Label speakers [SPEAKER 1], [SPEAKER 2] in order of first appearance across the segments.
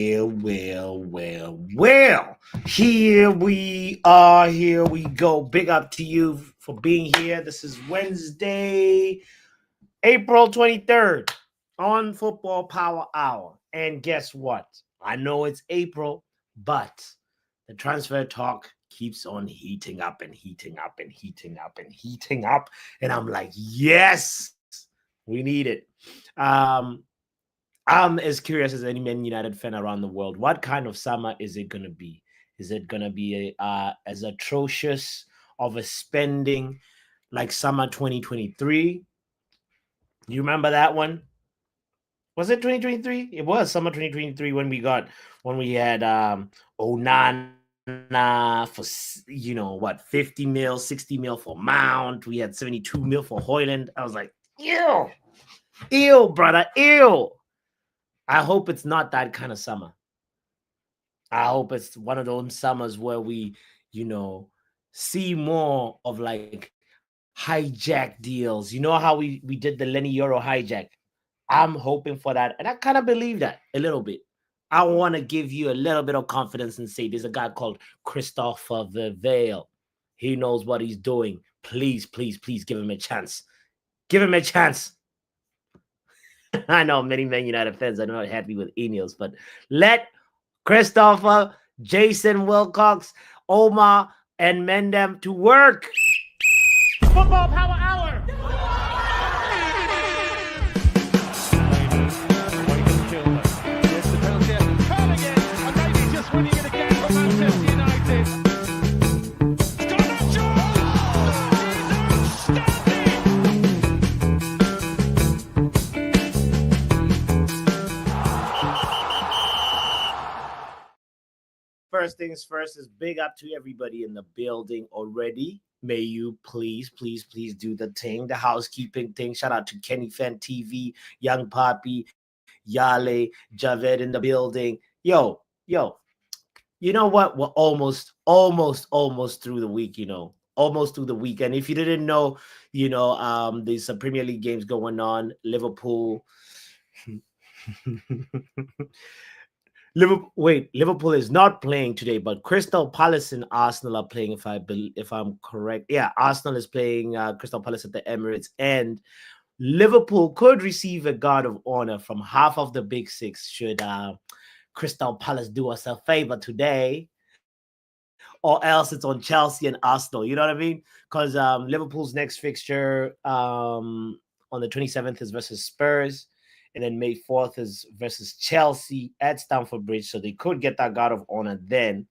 [SPEAKER 1] Well. Here we are. Here we go. Big up to you for being here. This is Wednesday, April 23rd on Football Power Hour. And guess what? I know it's April, but the transfer talk keeps on heating up and heating up and heating up and heating up. And I'm like, yes, we need it. Um, I'm as curious as any Man United fan around the world. What kind of summer is it going to be? Is it going to be as atrocious of a spending like summer 2023? You remember that one? Was it 2023? It was summer 2023 when we had Onana for 50 mil, 60 mil for Mount. We had 72 mil for Hoyland. I was like, ew, ew, brother, ew. I hope it's not that kind of summer. I hope it's one of those summers where we, see more of like hijack deals. You know how we did the Lenny Euro hijack? I'm hoping for that. And I kind of believe that a little bit. I want to give you a little bit of confidence and say there's a guy called Christopher Vale. He knows what he's doing. Please, please, please give him a chance. Give him a chance. I know many Man United fans are not happy with Ineos, but let Christopher, Jason Wilcox, Omar, and Mendem to work. Football Power Hour. Winning it again for Manchester United. First things first is big up to everybody in the building already. May you please, please, please do the thing, the housekeeping thing. Shout out to Kenny Fan TV, Young Poppy, Yale, Javed in the building. Yo. You know what? We're almost through the week, almost through the week. And if you didn't know, there's some Premier League games going on. Liverpool. Liverpool is not playing today, but Crystal Palace and Arsenal are playing. If I'm correct, yeah, Arsenal is playing Crystal Palace at the Emirates, and Liverpool could receive a guard of honor from half of the big six should Crystal Palace do us a favor today, or else it's on Chelsea and Arsenal. You know what I mean? Because Liverpool's next fixture on the 27th is versus Spurs, and then May 4th is versus Chelsea at Stamford Bridge. So they could get that guard of honor then,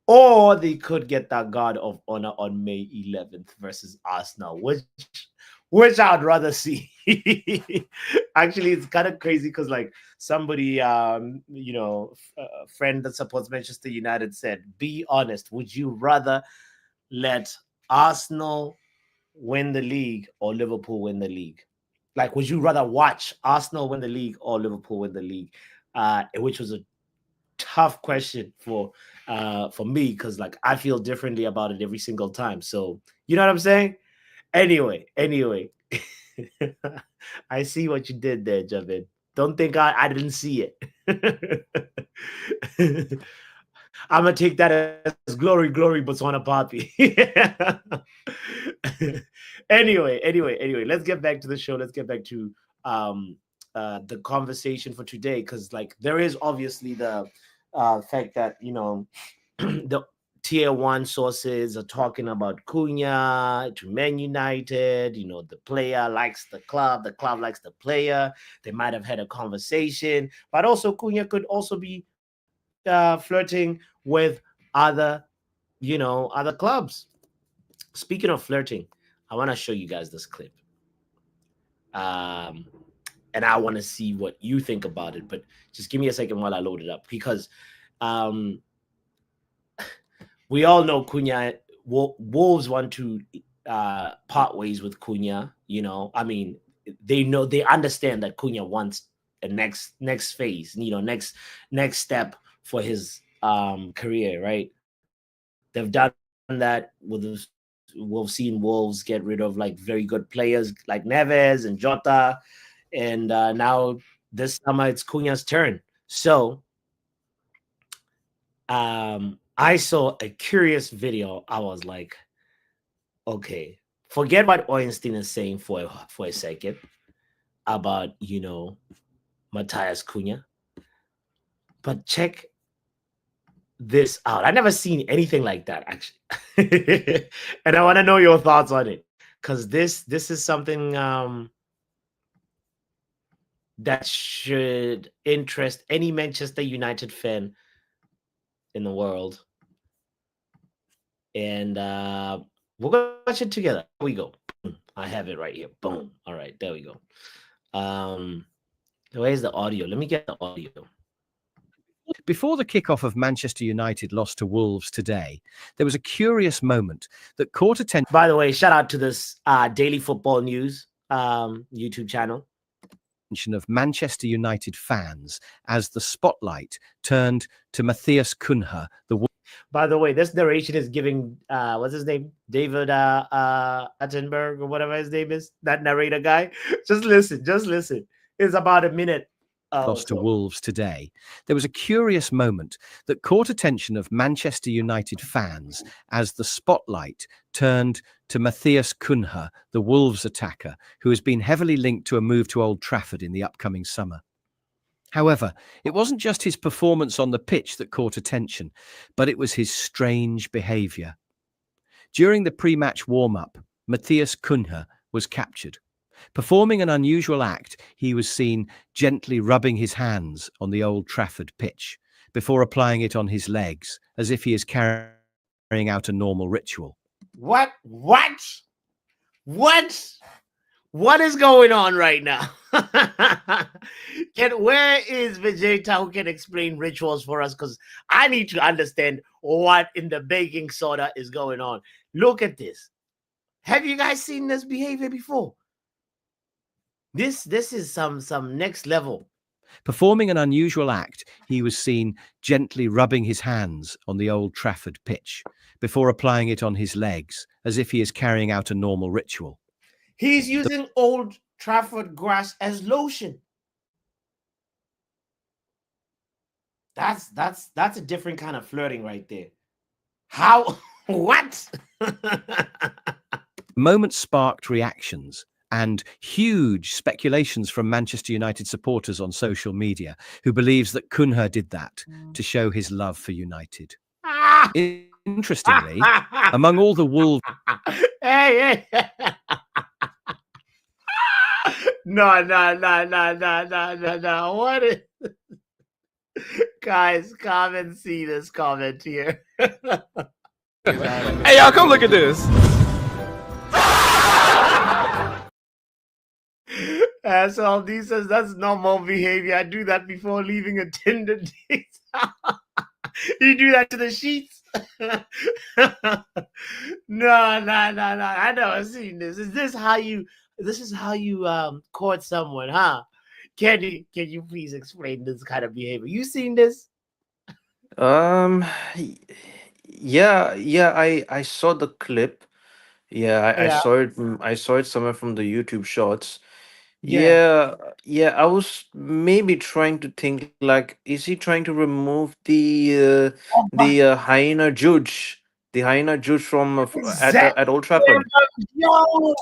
[SPEAKER 1] or they could get that guard of honor on May 11th versus Arsenal, which I'd rather see. Actually, it's kind of crazy because like somebody, a friend that supports Manchester United said, be honest, would you rather let Arsenal win the league or Liverpool win the league? Like, would you rather watch Arsenal win the league or Liverpool win the league? Which was a tough question for me because like I feel differently about it every single time. So you know what I'm saying? Anyway. I see what you did there, Javed. Don't think I didn't see it. I'm gonna take that as glory, Botswana Papi. Anyway. Let's get back to the show. Let's get back to the conversation for today, because like there is obviously the fact that the tier one sources are talking about Cunha to Man United. The player likes the club likes the player. They might have had a conversation, but also Cunha could also be flirting with other, other clubs. Speaking of flirting, I want to show you guys this clip. And I want to see what you think about it, but just give me a second while I load it up, because we all know Cunha. Wolves want to part ways with Cunha. I mean, they understand that Cunha wants a next phase. Next step for his career. Right? They've done that we've seen Wolves get rid of like very good players like Neves and Jota, and now this summer it's Cunha's turn. So I saw a curious video. I was like, okay, forget what Ornstein is saying for a second about Matthias Cunha, but check this out. I never seen anything like that actually, and I want to know your thoughts on it because this is something that should interest any Manchester United fan in the world, and we're gonna watch it together. Here we go. I have it right here. Boom. All right, there we go. Where's the audio? Let me get the audio.
[SPEAKER 2] Before the kickoff of Manchester United loss to Wolves today, there was a curious moment that caught attention.
[SPEAKER 1] By the way, shout out to this Daily Football News YouTube channel.
[SPEAKER 2] Of Manchester United fans as the spotlight turned to Matthias Cunha, the.
[SPEAKER 1] By the way, this narration is giving what's his name, David Attenberg or whatever his name is, that narrator guy. Just listen. It's about a minute.
[SPEAKER 2] Lost to Wolves today. There was a curious moment that caught attention of Manchester United fans as the spotlight turned to Matthias Cunha, the Wolves attacker, who has been heavily linked to a move to Old Trafford in the upcoming summer. However, it wasn't just his performance on the pitch that caught attention, but it was his strange behaviour. During the pre-match warm-up, Matthias Cunha was captured. Performing an unusual act, he was seen gently rubbing his hands on the Old Trafford pitch before applying it on his legs, as if he is carrying out a normal ritual.
[SPEAKER 1] What is going on right now? Where is Vegeta who can explain rituals for us? Because I need to understand what in the baking soda is going on. Look at this. Have you guys seen this behavior before? This is some next level.
[SPEAKER 2] Performing an unusual act, he was seen gently rubbing his hands on the Old Trafford pitch before applying it on his legs, as if he is carrying out a normal ritual.
[SPEAKER 1] He's using Old Trafford grass as lotion. That's a different kind of flirting right there. How? What?
[SPEAKER 2] Moment sparked reactions and huge speculations from Manchester United supporters on social media, who believes that Cunha did that to show his love for United. Interestingly, among all the Wolves...
[SPEAKER 1] Hey. No. What is... Guys, come and see this comment here.
[SPEAKER 3] Hey, y'all, come look at this.
[SPEAKER 1] SLD says that's normal behavior. I do that before leaving a Tinder date. You do that to the sheets? No. I never seen this. Is this how you court someone, huh? Can you please explain this kind of behavior? You seen this?
[SPEAKER 3] Yeah, I saw the clip. I
[SPEAKER 1] Yeah.
[SPEAKER 3] saw it. I saw it somewhere from the YouTube shorts.
[SPEAKER 1] Yeah.
[SPEAKER 3] I was maybe trying to think, like, is he trying to remove the hyena judge, from
[SPEAKER 1] Exactly.
[SPEAKER 3] at Old Trafford?
[SPEAKER 1] Yo.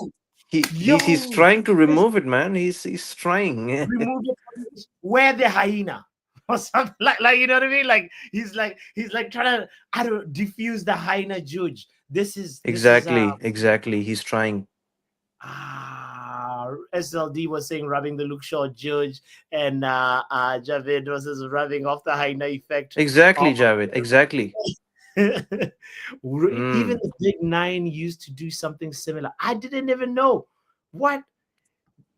[SPEAKER 3] He's trying to remove it, man. He's trying.
[SPEAKER 1] Remove it. Where the hyena or something like you know what I mean? Like he's like trying to diffuse the hyena judge. This is
[SPEAKER 3] Exactly. He's trying.
[SPEAKER 1] SLD was saying rubbing the Luke Shaw judge, and Javed was rubbing off the hyena effect.
[SPEAKER 3] Exactly, Javed. Exactly.
[SPEAKER 1] Even the Big Nine used to do something similar. I didn't even know. What?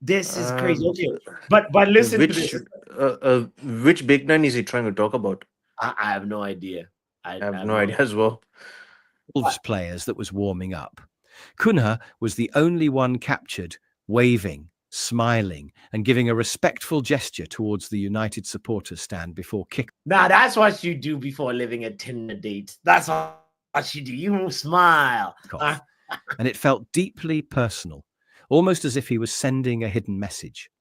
[SPEAKER 1] This is crazy. Okay, but listen to this.
[SPEAKER 3] Which Big Nine is he trying to talk about?
[SPEAKER 1] I have no idea.
[SPEAKER 3] I have no idea as well.
[SPEAKER 2] Wolves players that was warming up. Cunha was the only one captured, waving, smiling, and giving a respectful gesture towards the United supporters stand before kick.
[SPEAKER 1] Now that's what you do before living a Tinder date. That's what you do. You smile.
[SPEAKER 2] And it felt deeply personal, almost as if he was sending a hidden message.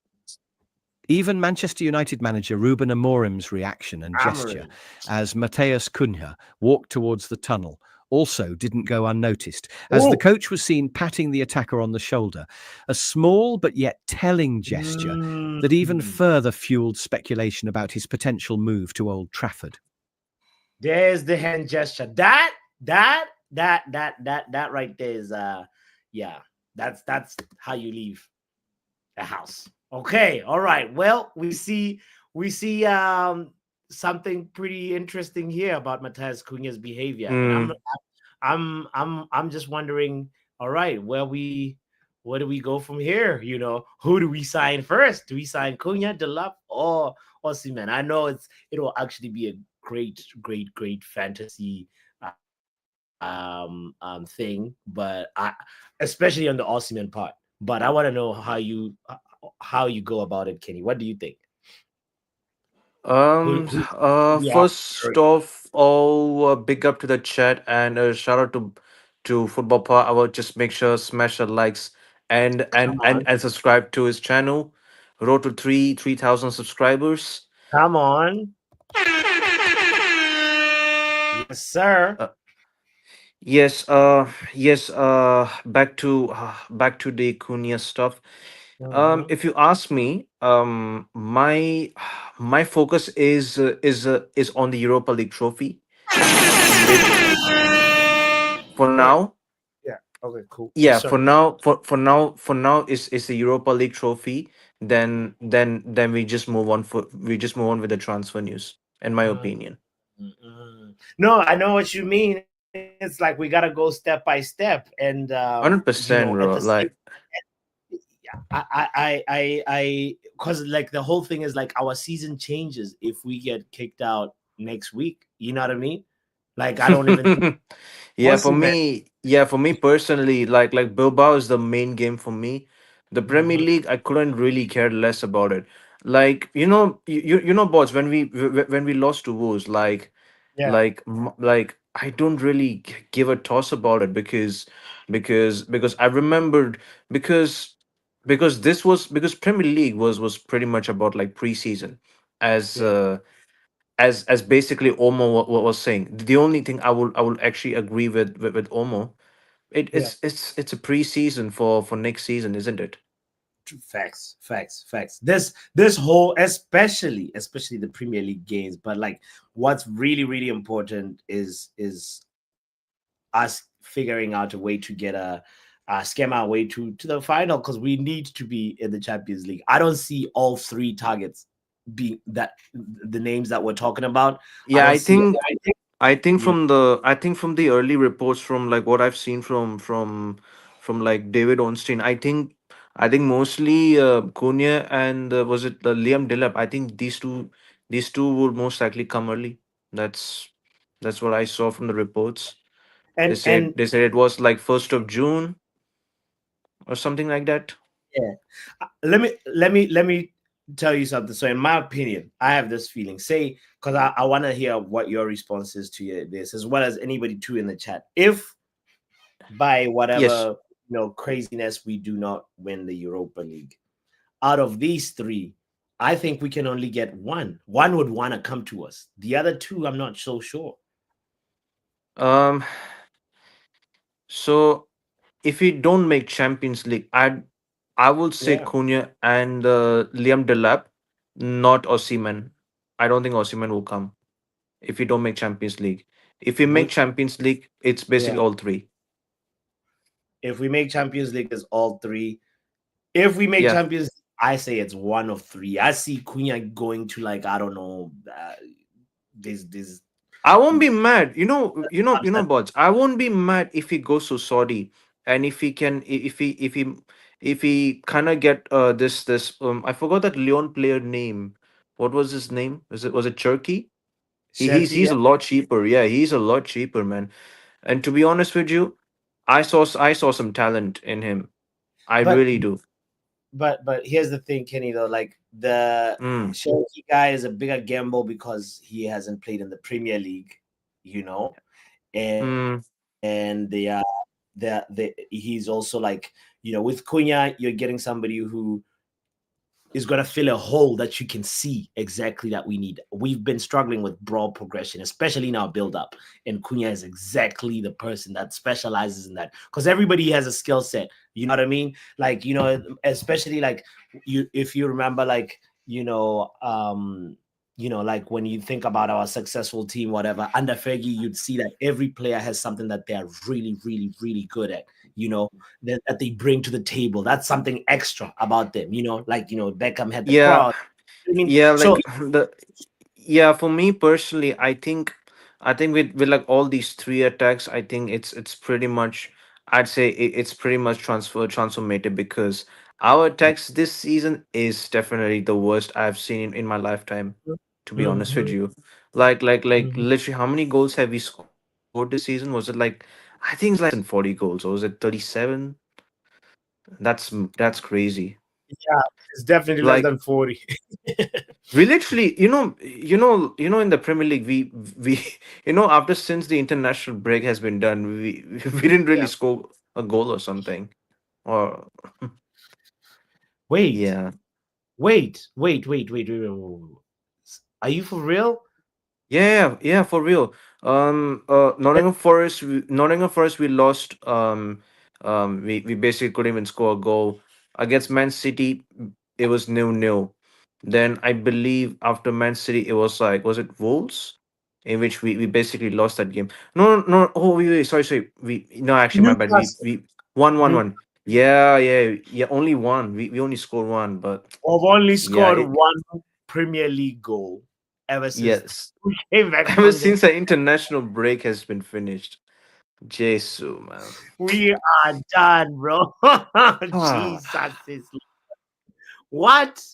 [SPEAKER 2] Even Manchester United manager Ruben Amorim's reaction and gesture
[SPEAKER 1] Amorim.
[SPEAKER 2] as Mateus Cunha walked towards the tunnel also didn't go unnoticed, as the
[SPEAKER 1] Oh.
[SPEAKER 2] coach was seen patting the attacker on the shoulder, a small but yet telling gesture that even
[SPEAKER 1] Mm.
[SPEAKER 2] further fueled speculation about his potential move to Old Trafford.
[SPEAKER 1] There's the hand gesture. That right there is yeah. That's how you leave the house. Okay, all right. Well, we see something pretty interesting here about Matthias Cunha's behavior, and
[SPEAKER 3] Mm.
[SPEAKER 1] I'm just wondering. All right, where do we go from here? Who do we sign first? Do we sign Cunha, Delap, or Osimhen? I know it'll actually be a great fantasy thing, but especially on the Osimhen part. But I want to know how you go about it, Kenny. What do you think? Who we have
[SPEAKER 3] First
[SPEAKER 1] first?
[SPEAKER 3] of all, big up to the chat and shout out to Football Power. I will just make sure smash the likes and
[SPEAKER 1] Come on,
[SPEAKER 3] subscribe to his channel. Road to 3,000 subscribers.
[SPEAKER 1] come on, yes, sir.
[SPEAKER 3] Uh, yes. Back to the Cunha stuff.
[SPEAKER 1] Mhm.
[SPEAKER 3] If you ask me, my focus is on the Europa League trophy, which for
[SPEAKER 1] All right.
[SPEAKER 3] now,
[SPEAKER 1] Yeah. Okay. Cool. Yes,
[SPEAKER 3] yeah,
[SPEAKER 1] sir.
[SPEAKER 3] for now is the Europa League trophy. Then we just move on with the transfer news, in my
[SPEAKER 1] Mm,
[SPEAKER 3] opinion.
[SPEAKER 1] No, I know what you mean. It's like we gotta go step by step, and
[SPEAKER 3] 100%,
[SPEAKER 1] at the
[SPEAKER 3] bro.
[SPEAKER 1] same,
[SPEAKER 3] Like,
[SPEAKER 1] yeah, because like the whole thing is like our season changes if we get kicked out next week. You know what I mean? Like I don't even think Osimhen.
[SPEAKER 3] yeah, for me personally, like Bilbao is the main game for me. The Premier
[SPEAKER 1] Mhm.
[SPEAKER 3] League, I couldn't really care less about it. Like, bots, when we lost to Wolves,
[SPEAKER 1] Yeah,
[SPEAKER 3] like I don't really give a toss about it, because I remembered, because because Premier League was pretty much about like preseason, as
[SPEAKER 1] yeah,
[SPEAKER 3] basically Omo was saying. The only thing I will actually agree with Omo,
[SPEAKER 1] yeah.
[SPEAKER 3] it's a preseason for next season, isn't it?
[SPEAKER 1] Facts. This whole, especially the Premier League games, but like what's really important is us figuring out a way to get a scheme our way to the final, because we need to be in the Champions League. I don't see all three targets being that the names that we're talking about. I
[SPEAKER 3] Yeah,
[SPEAKER 1] don't
[SPEAKER 3] I
[SPEAKER 1] see,
[SPEAKER 3] think I think
[SPEAKER 1] you know,
[SPEAKER 3] from the early reports, from like what I've seen from like David Ornstein, I think mostly Cunha and was it Liam Delap? I think these two would most likely come early. That's that's what I saw from the reports. They said
[SPEAKER 1] and
[SPEAKER 3] they said it was like 1st of June or something like that.
[SPEAKER 1] yeah. Let me tell you something. So, in my opinion, I have this feeling. Say, because I want to hear what your response is to this, as well as anybody too in the chat. If by
[SPEAKER 3] Yes.
[SPEAKER 1] whatever craziness we do not win the Europa League, out of these three, I think we can only get one. One would want to come to us. The other two, I'm not so sure.
[SPEAKER 3] Um. So if we don't make Champions League, I would say
[SPEAKER 1] Yeah,
[SPEAKER 3] Cunha and Liam Delap, not Osimhen. I don't think Osimhen will come if we don't make Champions League. If we make
[SPEAKER 1] we,
[SPEAKER 3] Champions League, it's basically
[SPEAKER 1] yeah.
[SPEAKER 3] all three.
[SPEAKER 1] If we make Champions League, it's all three. If we make
[SPEAKER 3] Yeah,
[SPEAKER 1] Champions, I say it's one of three. I see Cunha going to, like, I don't know, this
[SPEAKER 3] I won't be mad. You know,
[SPEAKER 1] upset.
[SPEAKER 3] bots. I won't be mad if he goes to Saudi, and if he can, if he kind of get this. I forgot that Leon player name. What was his name? Was it Turkey?
[SPEAKER 1] Sherky,
[SPEAKER 3] He's
[SPEAKER 1] yeah.
[SPEAKER 3] a lot cheaper. Yeah, he's a lot cheaper, man. And to be honest with you, I saw some talent in him. I
[SPEAKER 1] But
[SPEAKER 3] really do.
[SPEAKER 1] but here's the thing, Kenny. Though, like the
[SPEAKER 3] Mm,
[SPEAKER 1] Sherky guy is a bigger gamble because he hasn't played in the Premier League, you know,
[SPEAKER 3] mm,
[SPEAKER 1] and he's also like, with Cunha, you're getting somebody who is going to fill a hole that you can see exactly that we need. We've been struggling with broad progression, especially in our build up. And Cunha is exactly the person that specializes in that because everybody has a skill set. You know what I mean? Like, especially like if you remember, like, like when you think about our successful team, whatever, under Fergie, you'd see that every player has something that they're really, really, really good at, that they bring to the table. That's something extra about them, like, Beckham had the
[SPEAKER 3] Yeah,
[SPEAKER 1] cross. I mean,
[SPEAKER 3] yeah,
[SPEAKER 1] so
[SPEAKER 3] like the yeah, for me personally, I think with like all these three attacks, I think it's pretty much, I'd say it's pretty much transformative because our attacks this season is definitely the worst I've seen in my lifetime, to be honest with
[SPEAKER 1] Mhm,
[SPEAKER 3] you. Like
[SPEAKER 1] mhm.
[SPEAKER 3] literally how many goals have we scored this season? Was it like, I think it's like less than 40 goals, or was it 37? That's crazy.
[SPEAKER 1] Yeah, it's definitely less
[SPEAKER 3] Like
[SPEAKER 1] than 40.
[SPEAKER 3] we literally, in the Premier League, we, after since the international break has been done, we didn't really
[SPEAKER 1] Yeah.
[SPEAKER 3] score a goal or something. Or
[SPEAKER 1] Wait,
[SPEAKER 3] yeah,
[SPEAKER 1] wait. Are you for real?
[SPEAKER 3] yeah, for real. Nottingham Forest, we lost. We basically couldn't even score a goal against Man City. It was 0-0. Then I believe after Man City, it was like, was it Wolves, in which we basically lost that game. No, no. Oh, wait, sorry. We no, actually, my bad. We
[SPEAKER 1] Newcastle.
[SPEAKER 3] we won,
[SPEAKER 1] New,
[SPEAKER 3] 1-1. Yeah. Only one. We only scored one, but
[SPEAKER 1] I've only
[SPEAKER 3] yeah,
[SPEAKER 1] scored one Premier League goal ever since
[SPEAKER 3] yes.
[SPEAKER 1] we came back
[SPEAKER 3] Ever
[SPEAKER 1] from the.
[SPEAKER 3] since the international break has been finished. Jesus, man.
[SPEAKER 1] We are done, bro.
[SPEAKER 3] Ah,
[SPEAKER 1] Jesus is what?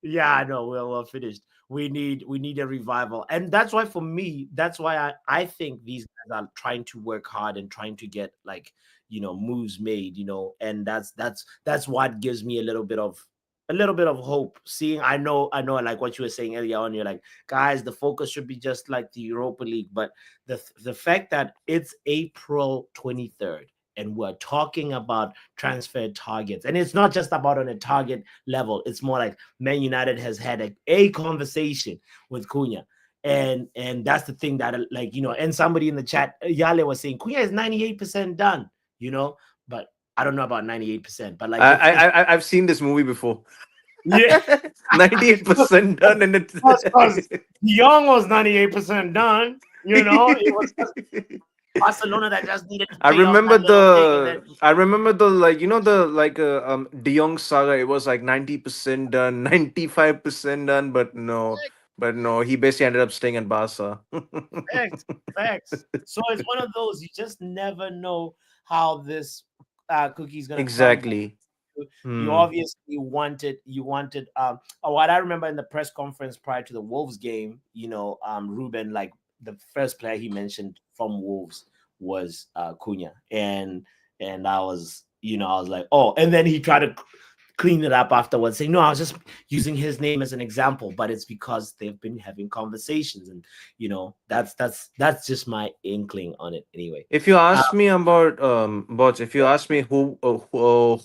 [SPEAKER 1] Yeah, I know. We're finished. We need a revival, and that's why for me, that's why I think these guys are trying to work hard and trying to get like moves made, and that's what gives me a little bit of hope. Seeing, I know, like what you were saying earlier on, you're like, guys, the focus should be just like the Europa League, but the fact that it's April 23rd and we're talking about transfer targets, and it's not just about on a target level. It's more like Man United has had a conversation with Cunha. And that's the thing that like and somebody in the chat, Yale was saying Cunha is 98% done, but I don't know about 98%, but like if
[SPEAKER 3] I've seen this movie before.
[SPEAKER 1] yeah,
[SPEAKER 3] 98% done, and
[SPEAKER 1] because
[SPEAKER 3] it.
[SPEAKER 1] Young was 98% done, it was just Barcelona that just needed to pay off that little thing, and then
[SPEAKER 3] I remember the, like, the, like, De Jong saga. It was like 90% done, 95% done, but no, he basically ended up staying at Barca.
[SPEAKER 1] facts, facts. So it's one of those, you just never know how this cookie is gonna crumble.
[SPEAKER 3] Exactly.
[SPEAKER 1] You
[SPEAKER 3] Hmm.
[SPEAKER 1] obviously wanted what I remember in the press conference prior to the Wolves game, Ruben, like the first player he mentioned from Wolves was Cunha. And I was like, oh, and then he tried to clean it up afterwards, saying, no, I was just using his name as an example, but it's because they've been having conversations, and that's just my inkling on it anyway.
[SPEAKER 3] If you
[SPEAKER 1] Uh,
[SPEAKER 3] ask me about bots, if you ask me who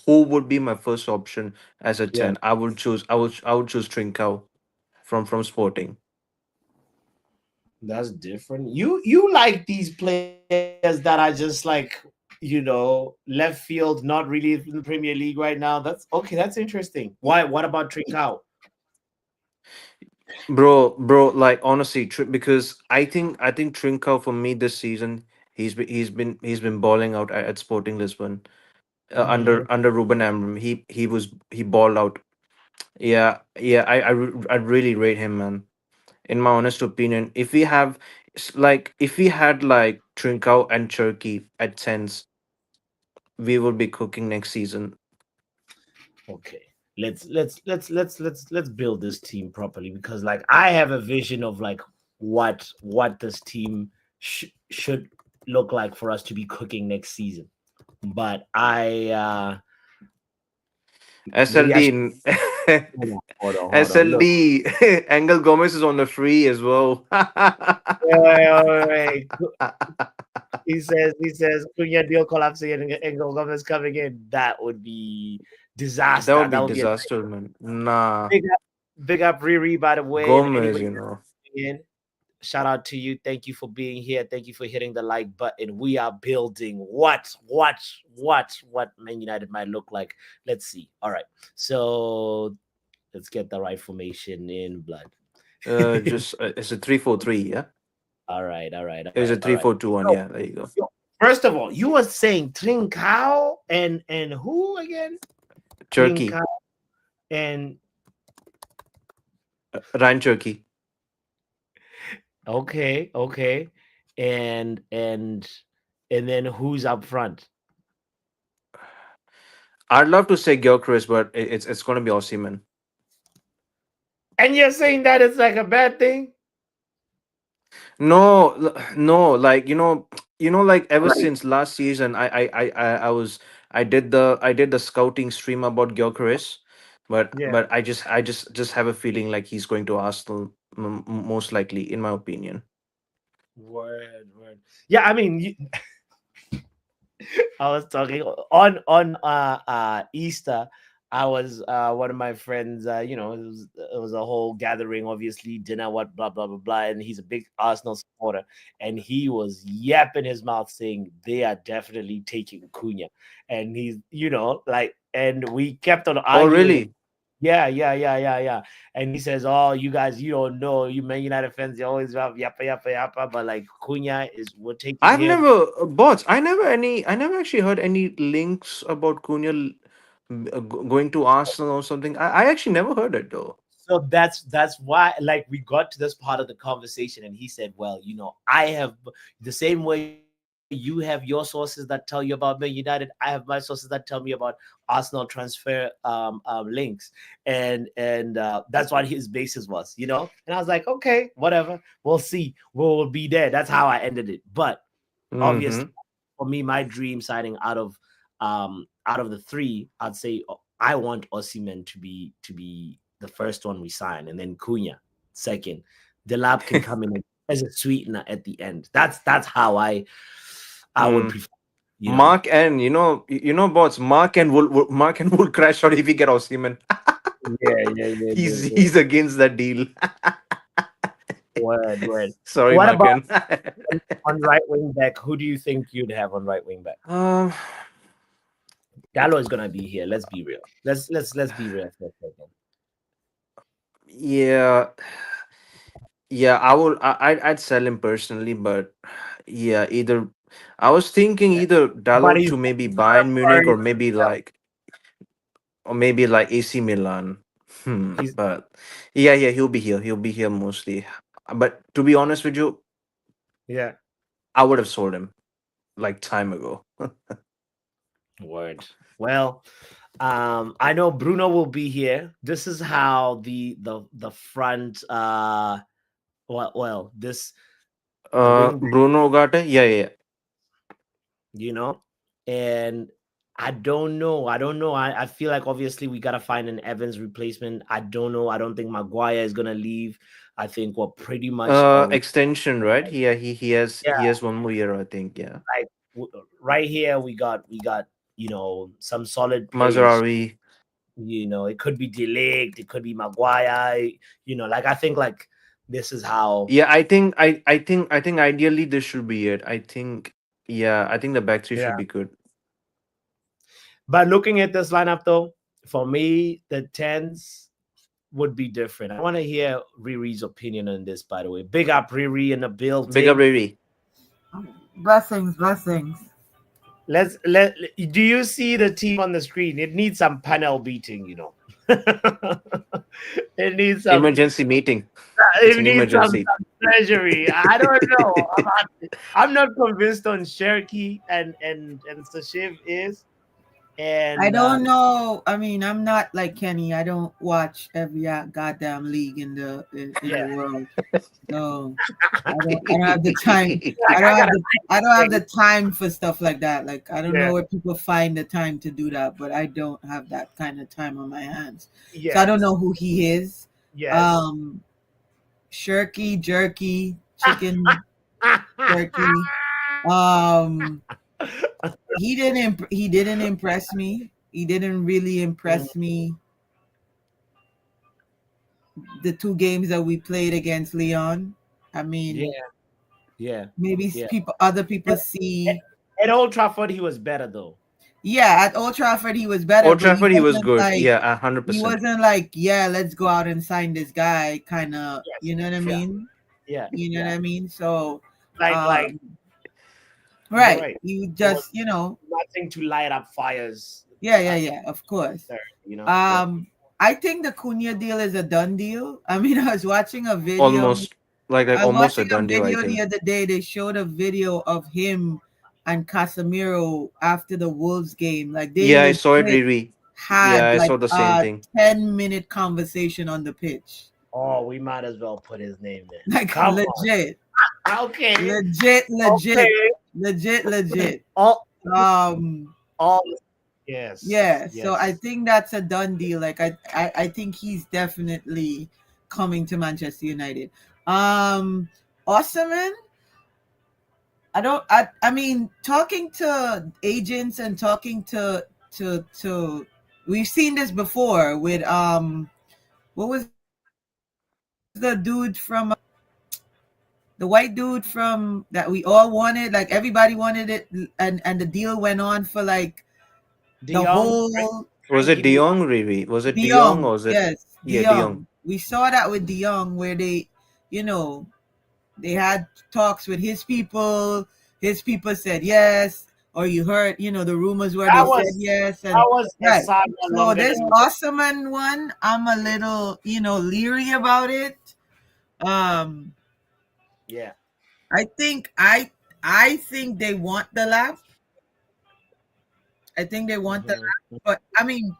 [SPEAKER 3] would be my first option as a
[SPEAKER 1] yeah.
[SPEAKER 3] 10, I would choose Trincao from Sporting.
[SPEAKER 1] That's different. You like these players that are just like, left field, not really in the Premier League right now. That's okay. That's interesting. Why? What about Trincao?
[SPEAKER 3] Bro, like, honestly, because I think Trincao, for me this season, he's been balling out at Sporting Lisbon,
[SPEAKER 1] Mhm.
[SPEAKER 3] under Ruben Amorim. He balled out. Yeah, I really rate him, man. In my honest opinion, if we had like Trincao and Cherky at tens, we would be cooking next season.
[SPEAKER 1] Okay. Let's build this team properly, because like I have a vision of like what this team should look like for us to be cooking next season. But maybe I
[SPEAKER 3] SLD
[SPEAKER 1] should
[SPEAKER 3] in
[SPEAKER 1] hold on. Look.
[SPEAKER 3] SLD. Angel Gomez is on the free as well.
[SPEAKER 1] Wait. He says Cunha deal collapsing and Gomez coming in. That would be Disaster.
[SPEAKER 3] That would
[SPEAKER 1] That
[SPEAKER 3] be
[SPEAKER 1] would be a
[SPEAKER 3] disaster, man. Nah,
[SPEAKER 1] big up Riri, by the way, and
[SPEAKER 3] Gomez,
[SPEAKER 1] anybody
[SPEAKER 3] you know.
[SPEAKER 1] in. Shout out to you. Thank you for being here. Thank you for hitting the like button. We are building what Man United might look like. Let's see. All right. So let's get the right formation in blood.
[SPEAKER 3] Just it's a 3-4-3, yeah.
[SPEAKER 1] All right. All right. All
[SPEAKER 3] It's a
[SPEAKER 1] right. All right.
[SPEAKER 3] 3-4-2-1,
[SPEAKER 1] So,
[SPEAKER 3] yeah. There you go.
[SPEAKER 1] first of all, you were saying Trincao and who again?
[SPEAKER 3] Turkey,
[SPEAKER 1] Trincao and
[SPEAKER 3] Ryan Turkey.
[SPEAKER 1] okay. And then who's up front?
[SPEAKER 3] I'd love to say Gyökeres, but it's going to be Osimhen.
[SPEAKER 1] And you're saying that it's like a bad thing?
[SPEAKER 3] No, no, like like ever
[SPEAKER 1] Right.
[SPEAKER 3] since last season, I did the scouting stream about Gyökeres,
[SPEAKER 1] Yeah.
[SPEAKER 3] but I just have a feeling like he's going to Arsenal, most likely, in my opinion.
[SPEAKER 1] Word. Yeah, I mean, I was talking on Easter. I was one of my friends. It was a whole gathering, obviously dinner, what blah blah blah blah, and he's a big Arsenal supporter, and he was yapping his mouth saying they are definitely taking Cunha, and he's like, and we kept on
[SPEAKER 3] Oh,
[SPEAKER 1] arguing.
[SPEAKER 3] really?
[SPEAKER 1] Yeah. And he says, "Oh, you guys, you don't know. You Man United fans, you always have yappa. But like Cunha we're taking
[SPEAKER 3] I've
[SPEAKER 1] him."
[SPEAKER 3] never bots. I never actually heard any links about Cunha going to Arsenal or something. I actually never heard it though.
[SPEAKER 1] So that's why, like, we got to this part of the conversation, and he said, "Well, I have the same way you have your sources that tell you about Man United. I have my sources that tell me about Arsenal transfer links, and that's what his basis was. And I was like, okay, whatever, we'll see. We'll be there. That's how I ended it. But obviously,
[SPEAKER 3] Mm-hmm.
[SPEAKER 1] for me, my dream signing out of the three, I'd say I want Osimhen to be the first one we sign, and then Cunha second. Delap can come in as a sweetener at the end. That's how I would
[SPEAKER 3] Mm.
[SPEAKER 1] prefer.
[SPEAKER 3] Mark and bots. Mark and will crash out if he get Osimhen.
[SPEAKER 1] Yeah.
[SPEAKER 3] He's against that deal.
[SPEAKER 1] Word.
[SPEAKER 3] Sorry,
[SPEAKER 1] What about
[SPEAKER 3] Marken.
[SPEAKER 1] on right wing back? Who do you think you'd have on right wing back?
[SPEAKER 3] um,
[SPEAKER 1] Gallo is gonna be here. Let's be real. Let's be real for a second.
[SPEAKER 3] yeah, yeah. I'd sell him personally, but yeah, either I was thinking either
[SPEAKER 1] But
[SPEAKER 3] Dalot
[SPEAKER 1] he's
[SPEAKER 3] to maybe Bayern Munich or maybe like AC Milan.
[SPEAKER 1] he's
[SPEAKER 3] But yeah, he'll be here. He'll be here mostly. But to be honest with you,
[SPEAKER 1] yeah.
[SPEAKER 3] I would have sold him like time ago.
[SPEAKER 1] Word. Well, I know Bruno will be here. This is how the front this the wing,
[SPEAKER 3] Bruno Ugarte. Yeah.
[SPEAKER 1] you know, and I don't know. I feel like obviously we gotta find an Evans replacement. I don't know. I don't think Maguire is gonna leave. I think we're pretty much
[SPEAKER 3] Extension, right? He has
[SPEAKER 1] yeah,
[SPEAKER 3] he has one more year, I think. Yeah.
[SPEAKER 1] like right here we got some solid players.
[SPEAKER 3] Mazarawi.
[SPEAKER 1] It could be Delect, it could be Maguire. Like I think like this is how.
[SPEAKER 3] Yeah, I think ideally this should be it. I think the back three should
[SPEAKER 1] Yeah.
[SPEAKER 3] be good.
[SPEAKER 1] But looking at this lineup though, for me, the tens would be different. I want to hear Riri's opinion on this, by the way. Big up Riri in the
[SPEAKER 3] Big up
[SPEAKER 1] building.
[SPEAKER 3] Riri.
[SPEAKER 4] Blessings.
[SPEAKER 1] Do you see the team on the screen? It needs some panel beating. It needs some
[SPEAKER 3] Emergency meeting. It's
[SPEAKER 1] it
[SPEAKER 3] an
[SPEAKER 1] needs some
[SPEAKER 3] emergency.
[SPEAKER 1] treasury. I don't know. I'm not convinced on Cherokee and Sashiv is. And
[SPEAKER 4] I don't know. I mean, I'm not like Kenny. I don't watch every goddamn league in the world. No, I don't have the time. I don't have the time for stuff like that. Like I don't know where people find the time to do that, but I don't have that kind of time on my hands.
[SPEAKER 1] Yes.
[SPEAKER 4] So I don't know who he is.
[SPEAKER 1] Yes.
[SPEAKER 4] Shirky, jerky, chicken, turkey. He didn't impress me. He didn't really impress me. The two games that we played against Leon. I
[SPEAKER 1] Yeah,
[SPEAKER 4] mean,
[SPEAKER 1] yeah,
[SPEAKER 4] maybe
[SPEAKER 1] yeah.
[SPEAKER 4] other
[SPEAKER 1] At,
[SPEAKER 4] people see.
[SPEAKER 1] at Old Trafford, he was better though.
[SPEAKER 4] Yeah, at Old Trafford he was better,
[SPEAKER 3] Old
[SPEAKER 4] but
[SPEAKER 3] Trafford, he was good. Yeah,
[SPEAKER 4] he
[SPEAKER 3] 100%.
[SPEAKER 4] wasn't like, yeah, let's go out and sign this guy kind of,
[SPEAKER 1] Yes,
[SPEAKER 4] you know what I
[SPEAKER 1] yeah,
[SPEAKER 4] mean?
[SPEAKER 1] yeah,
[SPEAKER 4] You know
[SPEAKER 1] yeah.
[SPEAKER 4] what I mean? So,
[SPEAKER 1] Like
[SPEAKER 4] um,
[SPEAKER 1] you're
[SPEAKER 4] right,
[SPEAKER 1] right.
[SPEAKER 4] you
[SPEAKER 1] There was
[SPEAKER 4] just, you know,
[SPEAKER 1] nothing to light up fires.
[SPEAKER 4] yeah, yeah,
[SPEAKER 1] Uh,
[SPEAKER 4] yeah, of course.
[SPEAKER 1] there, yeah.
[SPEAKER 4] Um, I think the Cunha deal is a done deal. I mean, I was watching a video.
[SPEAKER 3] Almost like
[SPEAKER 4] I was
[SPEAKER 3] almost a
[SPEAKER 4] watching a
[SPEAKER 3] done deal, I
[SPEAKER 4] video the
[SPEAKER 3] think.
[SPEAKER 4] other day. They showed a video of him and Casemiro after the Wolves game. Like they
[SPEAKER 3] Yeah, I saw it,
[SPEAKER 4] legit
[SPEAKER 3] Riri. Yeah,
[SPEAKER 4] had
[SPEAKER 3] I
[SPEAKER 4] like
[SPEAKER 3] saw the same
[SPEAKER 4] a
[SPEAKER 3] thing.
[SPEAKER 4] 10-minute conversation on the pitch.
[SPEAKER 1] Oh, we might as well put his name there.
[SPEAKER 4] Like
[SPEAKER 1] Come on.
[SPEAKER 4] legit,
[SPEAKER 1] Okay.
[SPEAKER 4] legit, legit,
[SPEAKER 1] Okay.
[SPEAKER 4] legit, legit.
[SPEAKER 1] All
[SPEAKER 4] Um,
[SPEAKER 1] all yes.
[SPEAKER 4] yeah. So I
[SPEAKER 1] Yes.
[SPEAKER 4] think that's a done deal. Like I think he's definitely coming to Manchester United. Osimhen, I don't. I mean, talking to agents and talking to. We've seen this before with what was the dude from the white dude from that we all wanted, like everybody wanted it, and the deal went on for like
[SPEAKER 1] De
[SPEAKER 4] the
[SPEAKER 1] Jong,
[SPEAKER 4] whole
[SPEAKER 3] Was
[SPEAKER 1] Frankie
[SPEAKER 3] it
[SPEAKER 1] De
[SPEAKER 3] De
[SPEAKER 1] Jong.
[SPEAKER 3] Jong, Riri? Was it
[SPEAKER 4] De
[SPEAKER 3] De Jong
[SPEAKER 4] Jong.
[SPEAKER 3] or was it?
[SPEAKER 4] Yes, De
[SPEAKER 3] Yeah, De Jong.
[SPEAKER 4] Jong. We saw that with De Jong where you know, they had talks with his people. His people said yes, or you heard, the rumors where they
[SPEAKER 1] That
[SPEAKER 4] said
[SPEAKER 1] was
[SPEAKER 4] yes, and
[SPEAKER 1] that was a
[SPEAKER 4] right.
[SPEAKER 1] saga
[SPEAKER 4] So
[SPEAKER 1] longer
[SPEAKER 4] this
[SPEAKER 1] than
[SPEAKER 4] Osman one, I'm a little, leery about it. Um,
[SPEAKER 1] yeah.
[SPEAKER 4] I think I think they want the lap. I think they want the
[SPEAKER 1] Hmm.
[SPEAKER 4] lap, but I mean,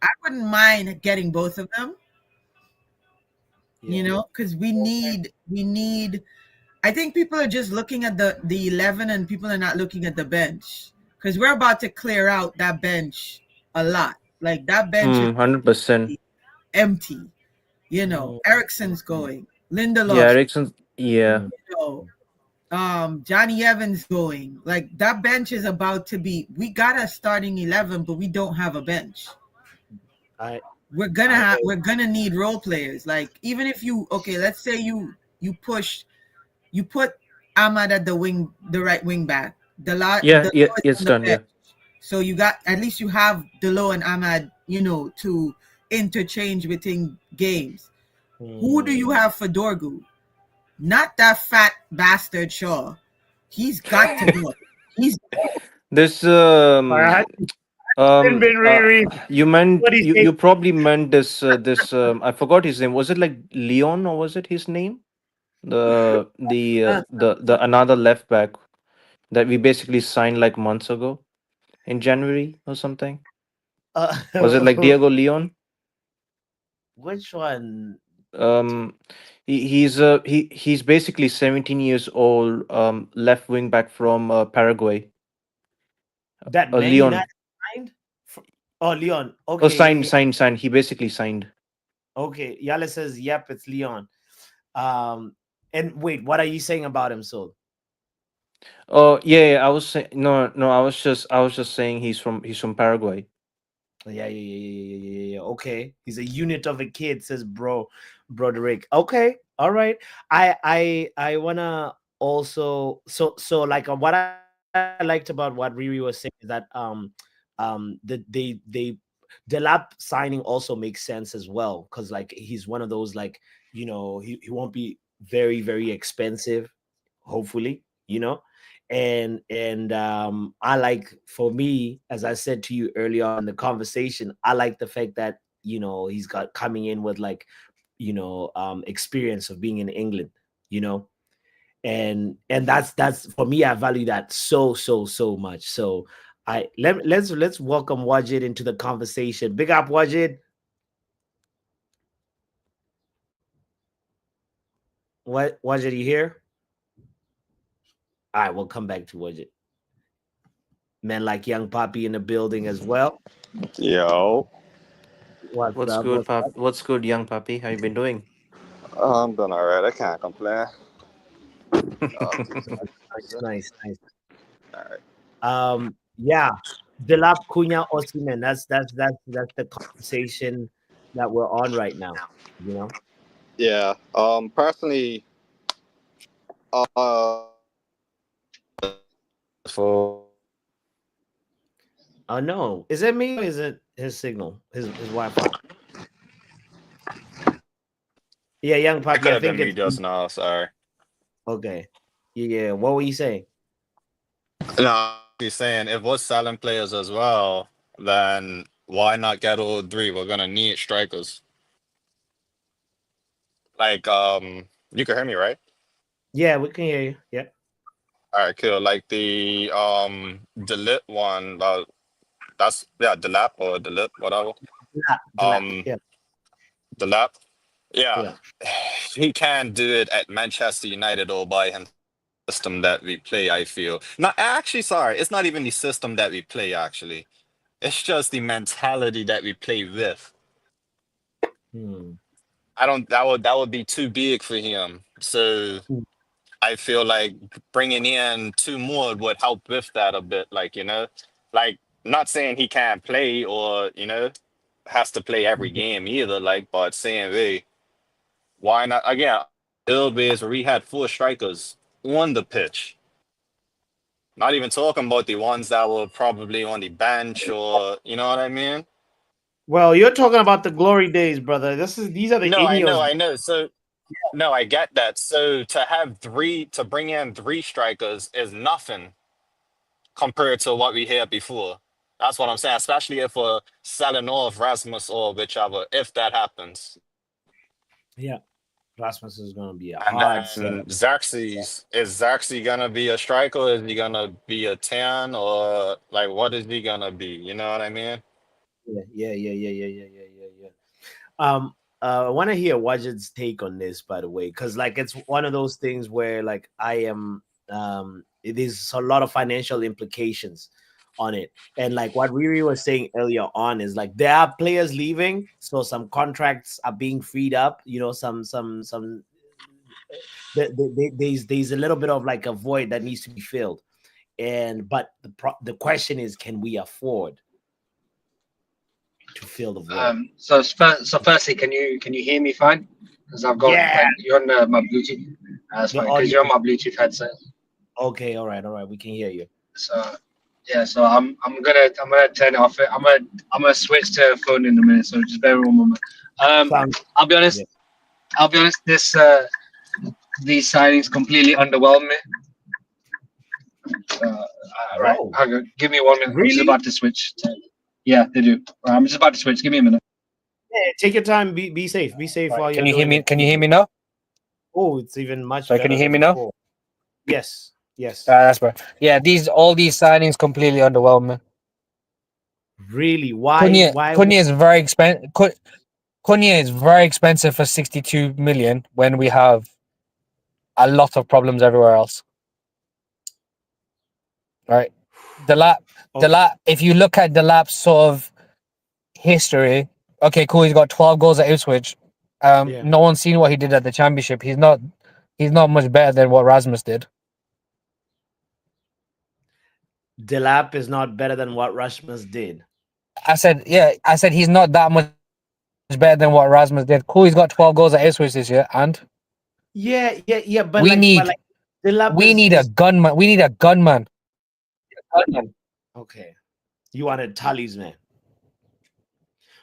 [SPEAKER 4] I wouldn't mind getting both of them.
[SPEAKER 1] Yeah.
[SPEAKER 4] Because we
[SPEAKER 1] Okay.
[SPEAKER 4] need. I think people are just looking at the 11, and people are not looking at the bench because we're about to clear out that bench a lot. Like that bench is
[SPEAKER 3] 100%.
[SPEAKER 4] empty.
[SPEAKER 1] Mm,
[SPEAKER 4] Ericsson's
[SPEAKER 1] mm,
[SPEAKER 4] going,
[SPEAKER 3] Yeah,
[SPEAKER 4] Lindelof,
[SPEAKER 3] Ericsson. Yeah.
[SPEAKER 1] mm.
[SPEAKER 4] you know, Johnny Evans going. Like that bench is about to be. We got a starting 11, but we don't have a bench.
[SPEAKER 1] I
[SPEAKER 4] We're
[SPEAKER 1] I
[SPEAKER 4] gonna need role players. Like even if let's say you push you put Ahmad at the right wing back.
[SPEAKER 3] Yeah,
[SPEAKER 4] The
[SPEAKER 3] yeah,
[SPEAKER 4] is
[SPEAKER 3] it's
[SPEAKER 4] on the
[SPEAKER 3] done.
[SPEAKER 4] bench.
[SPEAKER 3] Yeah.
[SPEAKER 4] So you got at least you have Delo and Ahmad, to interchange between games. Who do you
[SPEAKER 1] mm.
[SPEAKER 4] have for Dorgu? Not that fat bastard Shaw. He's got to go. He's
[SPEAKER 3] This
[SPEAKER 1] All right.
[SPEAKER 3] um
[SPEAKER 1] Been
[SPEAKER 3] uh,
[SPEAKER 1] really
[SPEAKER 3] you meant
[SPEAKER 1] what do you
[SPEAKER 3] you
[SPEAKER 1] think?
[SPEAKER 3] you probably meant this I forgot his name. Was it like Leon or was it his name? The another left back that we basically signed like months ago in January or something. Was it like
[SPEAKER 1] Uh,
[SPEAKER 3] Diego Leon?
[SPEAKER 1] which one?
[SPEAKER 3] Um, he's basically 17 years old. Left wing back from Paraguay.
[SPEAKER 1] That Man
[SPEAKER 3] Leon.
[SPEAKER 1] United signed? Oh, Leon.
[SPEAKER 3] Oh,
[SPEAKER 1] Okay,
[SPEAKER 3] signed,
[SPEAKER 1] yeah, yeah.
[SPEAKER 3] signed, signed. He basically signed.
[SPEAKER 1] Okay. Yala says, yep, it's Leon. Um, and wait, what are you saying about him, Soul?
[SPEAKER 3] Oh, yeah, yeah. I was saying no, no. I was just saying he's from Paraguay.
[SPEAKER 1] Yeah, yeah, yeah, yeah, yeah, yeah, yeah. Okay. He's a unit of a kid, says Broderick. Okay, all right. I wanna also like what I liked about what Riri was saying is that they Delap signing also makes sense as well because like he's one of those like he won't be very very expensive, hopefully, and I like, for me, as I said to you earlier on in the conversation, I like the fact that he's got coming in with like experience of being in England, you know and that's for me. I value that so much. So let's welcome Wajid into the conversation. Big up, Wajid. What, Wajid, you here? All right, we'll come back to Wajid. Men like Young Poppy in the building as well.
[SPEAKER 5] Yo,
[SPEAKER 1] What's
[SPEAKER 3] What's
[SPEAKER 1] up?
[SPEAKER 3] good,
[SPEAKER 1] What's
[SPEAKER 3] pap?
[SPEAKER 1] up?
[SPEAKER 3] What's good, young papi? How you been doing?
[SPEAKER 5] I'm doing all right. I can't complain. Too
[SPEAKER 1] Nice,
[SPEAKER 5] good.
[SPEAKER 1] nice, nice.
[SPEAKER 5] All right.
[SPEAKER 1] Yeah. Delap, Cunha, Osimhen. That's the conversation that we're on right now. You know.
[SPEAKER 5] Yeah. Personally, for
[SPEAKER 1] Oh no, is it me or is it his signal? His Wi-Fi? Yeah, young
[SPEAKER 5] it could
[SPEAKER 1] puppy. I
[SPEAKER 5] have
[SPEAKER 1] think
[SPEAKER 5] been me
[SPEAKER 1] it's
[SPEAKER 5] just now. Sorry.
[SPEAKER 1] okay. Yeah. What were you saying?
[SPEAKER 5] No, he's saying if we're selling players as well, then why not get all three? We're gonna need strikers. Like you can hear me, right?
[SPEAKER 1] Yeah, we can hear you. Yeah.
[SPEAKER 5] All right, cool. Like the Delip one, that's yeah, Delap or Delip, whatever.
[SPEAKER 1] Delap.
[SPEAKER 5] Um,
[SPEAKER 1] Yeah.
[SPEAKER 5] Delap, yeah,
[SPEAKER 1] Yeah.
[SPEAKER 5] he can do it at Manchester United or by him system that we play. I feel not actually. Sorry, it's not even the system that we play. Actually, it's just the mentality that we play with.
[SPEAKER 1] Hmm.
[SPEAKER 5] I don't. That would be too big for him. So I feel like bringing in two more would help with that a bit. Like like not saying he can't play or has to play every game either. Like, but saying, hey, why not? Again, old days where we had four strikers on the pitch. Not even talking about the ones that were probably on the bench or you know what I mean.
[SPEAKER 1] Well, you're talking about the glory days, brother. These are the
[SPEAKER 5] No,
[SPEAKER 1] Ineos.
[SPEAKER 5] I know. So no, I get that. So to bring in three strikers is nothing compared to what we had before. That's what I'm saying, especially if we're selling off Rasmus or whichever, if that happens.
[SPEAKER 1] Yeah. Rasmus is going to be a
[SPEAKER 5] And
[SPEAKER 1] hard sell.
[SPEAKER 5] then is Xerxes gonna be a striker? Is he gonna be a 10 or like what is he gonna be? You know what I mean?
[SPEAKER 1] Yeah. I want to hear Wajid's take on this, by the way, because like it's one of those things where like I am it is a lot of financial implications on it. And like what Riri was saying earlier on is like there are players leaving, so some contracts are being freed up, some there's a little bit of like a void that needs to be filled. And but the question is, can we afford to fill the void?
[SPEAKER 6] So firstly, can you hear me fine? Because I've got
[SPEAKER 1] Yeah,
[SPEAKER 6] like you're on my Bluetooth. That's
[SPEAKER 1] the
[SPEAKER 6] fine because
[SPEAKER 1] audio.
[SPEAKER 6] you're on my Bluetooth headset.
[SPEAKER 1] Okay, all right, we can hear you.
[SPEAKER 6] So yeah, so I'm gonna turn it off. I'm gonna switch to phone in a minute. So just bear with me one moment.
[SPEAKER 1] Sound
[SPEAKER 6] I'll be honest.
[SPEAKER 1] yeah.
[SPEAKER 6] I'll be honest. These signings completely underwhelm me. Right,
[SPEAKER 1] Oh,
[SPEAKER 6] hang on, give me 1 minute. I'm just
[SPEAKER 1] really?
[SPEAKER 6] about to switch. Yeah, they do. I'm just about to switch. Give me a minute.
[SPEAKER 1] Yeah, take your time. Be safe. Be safe while
[SPEAKER 6] Right,
[SPEAKER 1] you're
[SPEAKER 6] can you hear
[SPEAKER 1] doing
[SPEAKER 6] me?
[SPEAKER 1] it.
[SPEAKER 6] Can you hear me now?
[SPEAKER 1] Oh, it's even much
[SPEAKER 6] Sorry, can
[SPEAKER 1] better
[SPEAKER 6] you hear
[SPEAKER 1] than
[SPEAKER 6] me now?
[SPEAKER 1] before. Yes.
[SPEAKER 6] That's right. Yeah, all these signings completely underwhelm me.
[SPEAKER 1] Really? Why?
[SPEAKER 6] Cunha,
[SPEAKER 1] Why?
[SPEAKER 6] Cunha is very expensive. Cunha is very expensive for 62 million when we have a lot of problems everywhere else. Right. Delap,
[SPEAKER 1] Okay.
[SPEAKER 6] if you look at Delap's sort of history, okay, cool. He's got 12 goals at Ipswich.
[SPEAKER 1] Yeah.
[SPEAKER 6] No one's seen what he did at the championship. He's not much better than what Rasmus did.
[SPEAKER 1] Delap is not better than what Rasmus did.
[SPEAKER 6] I said he's not that much better than what Rasmus did. Cool, he's got 12 goals at Ipswich this year, and
[SPEAKER 1] Yeah. But
[SPEAKER 6] we
[SPEAKER 1] like
[SPEAKER 6] need
[SPEAKER 1] Delap
[SPEAKER 6] we need a
[SPEAKER 1] is
[SPEAKER 6] gunman. We need a gunman.
[SPEAKER 1] okay. You wanted talisman.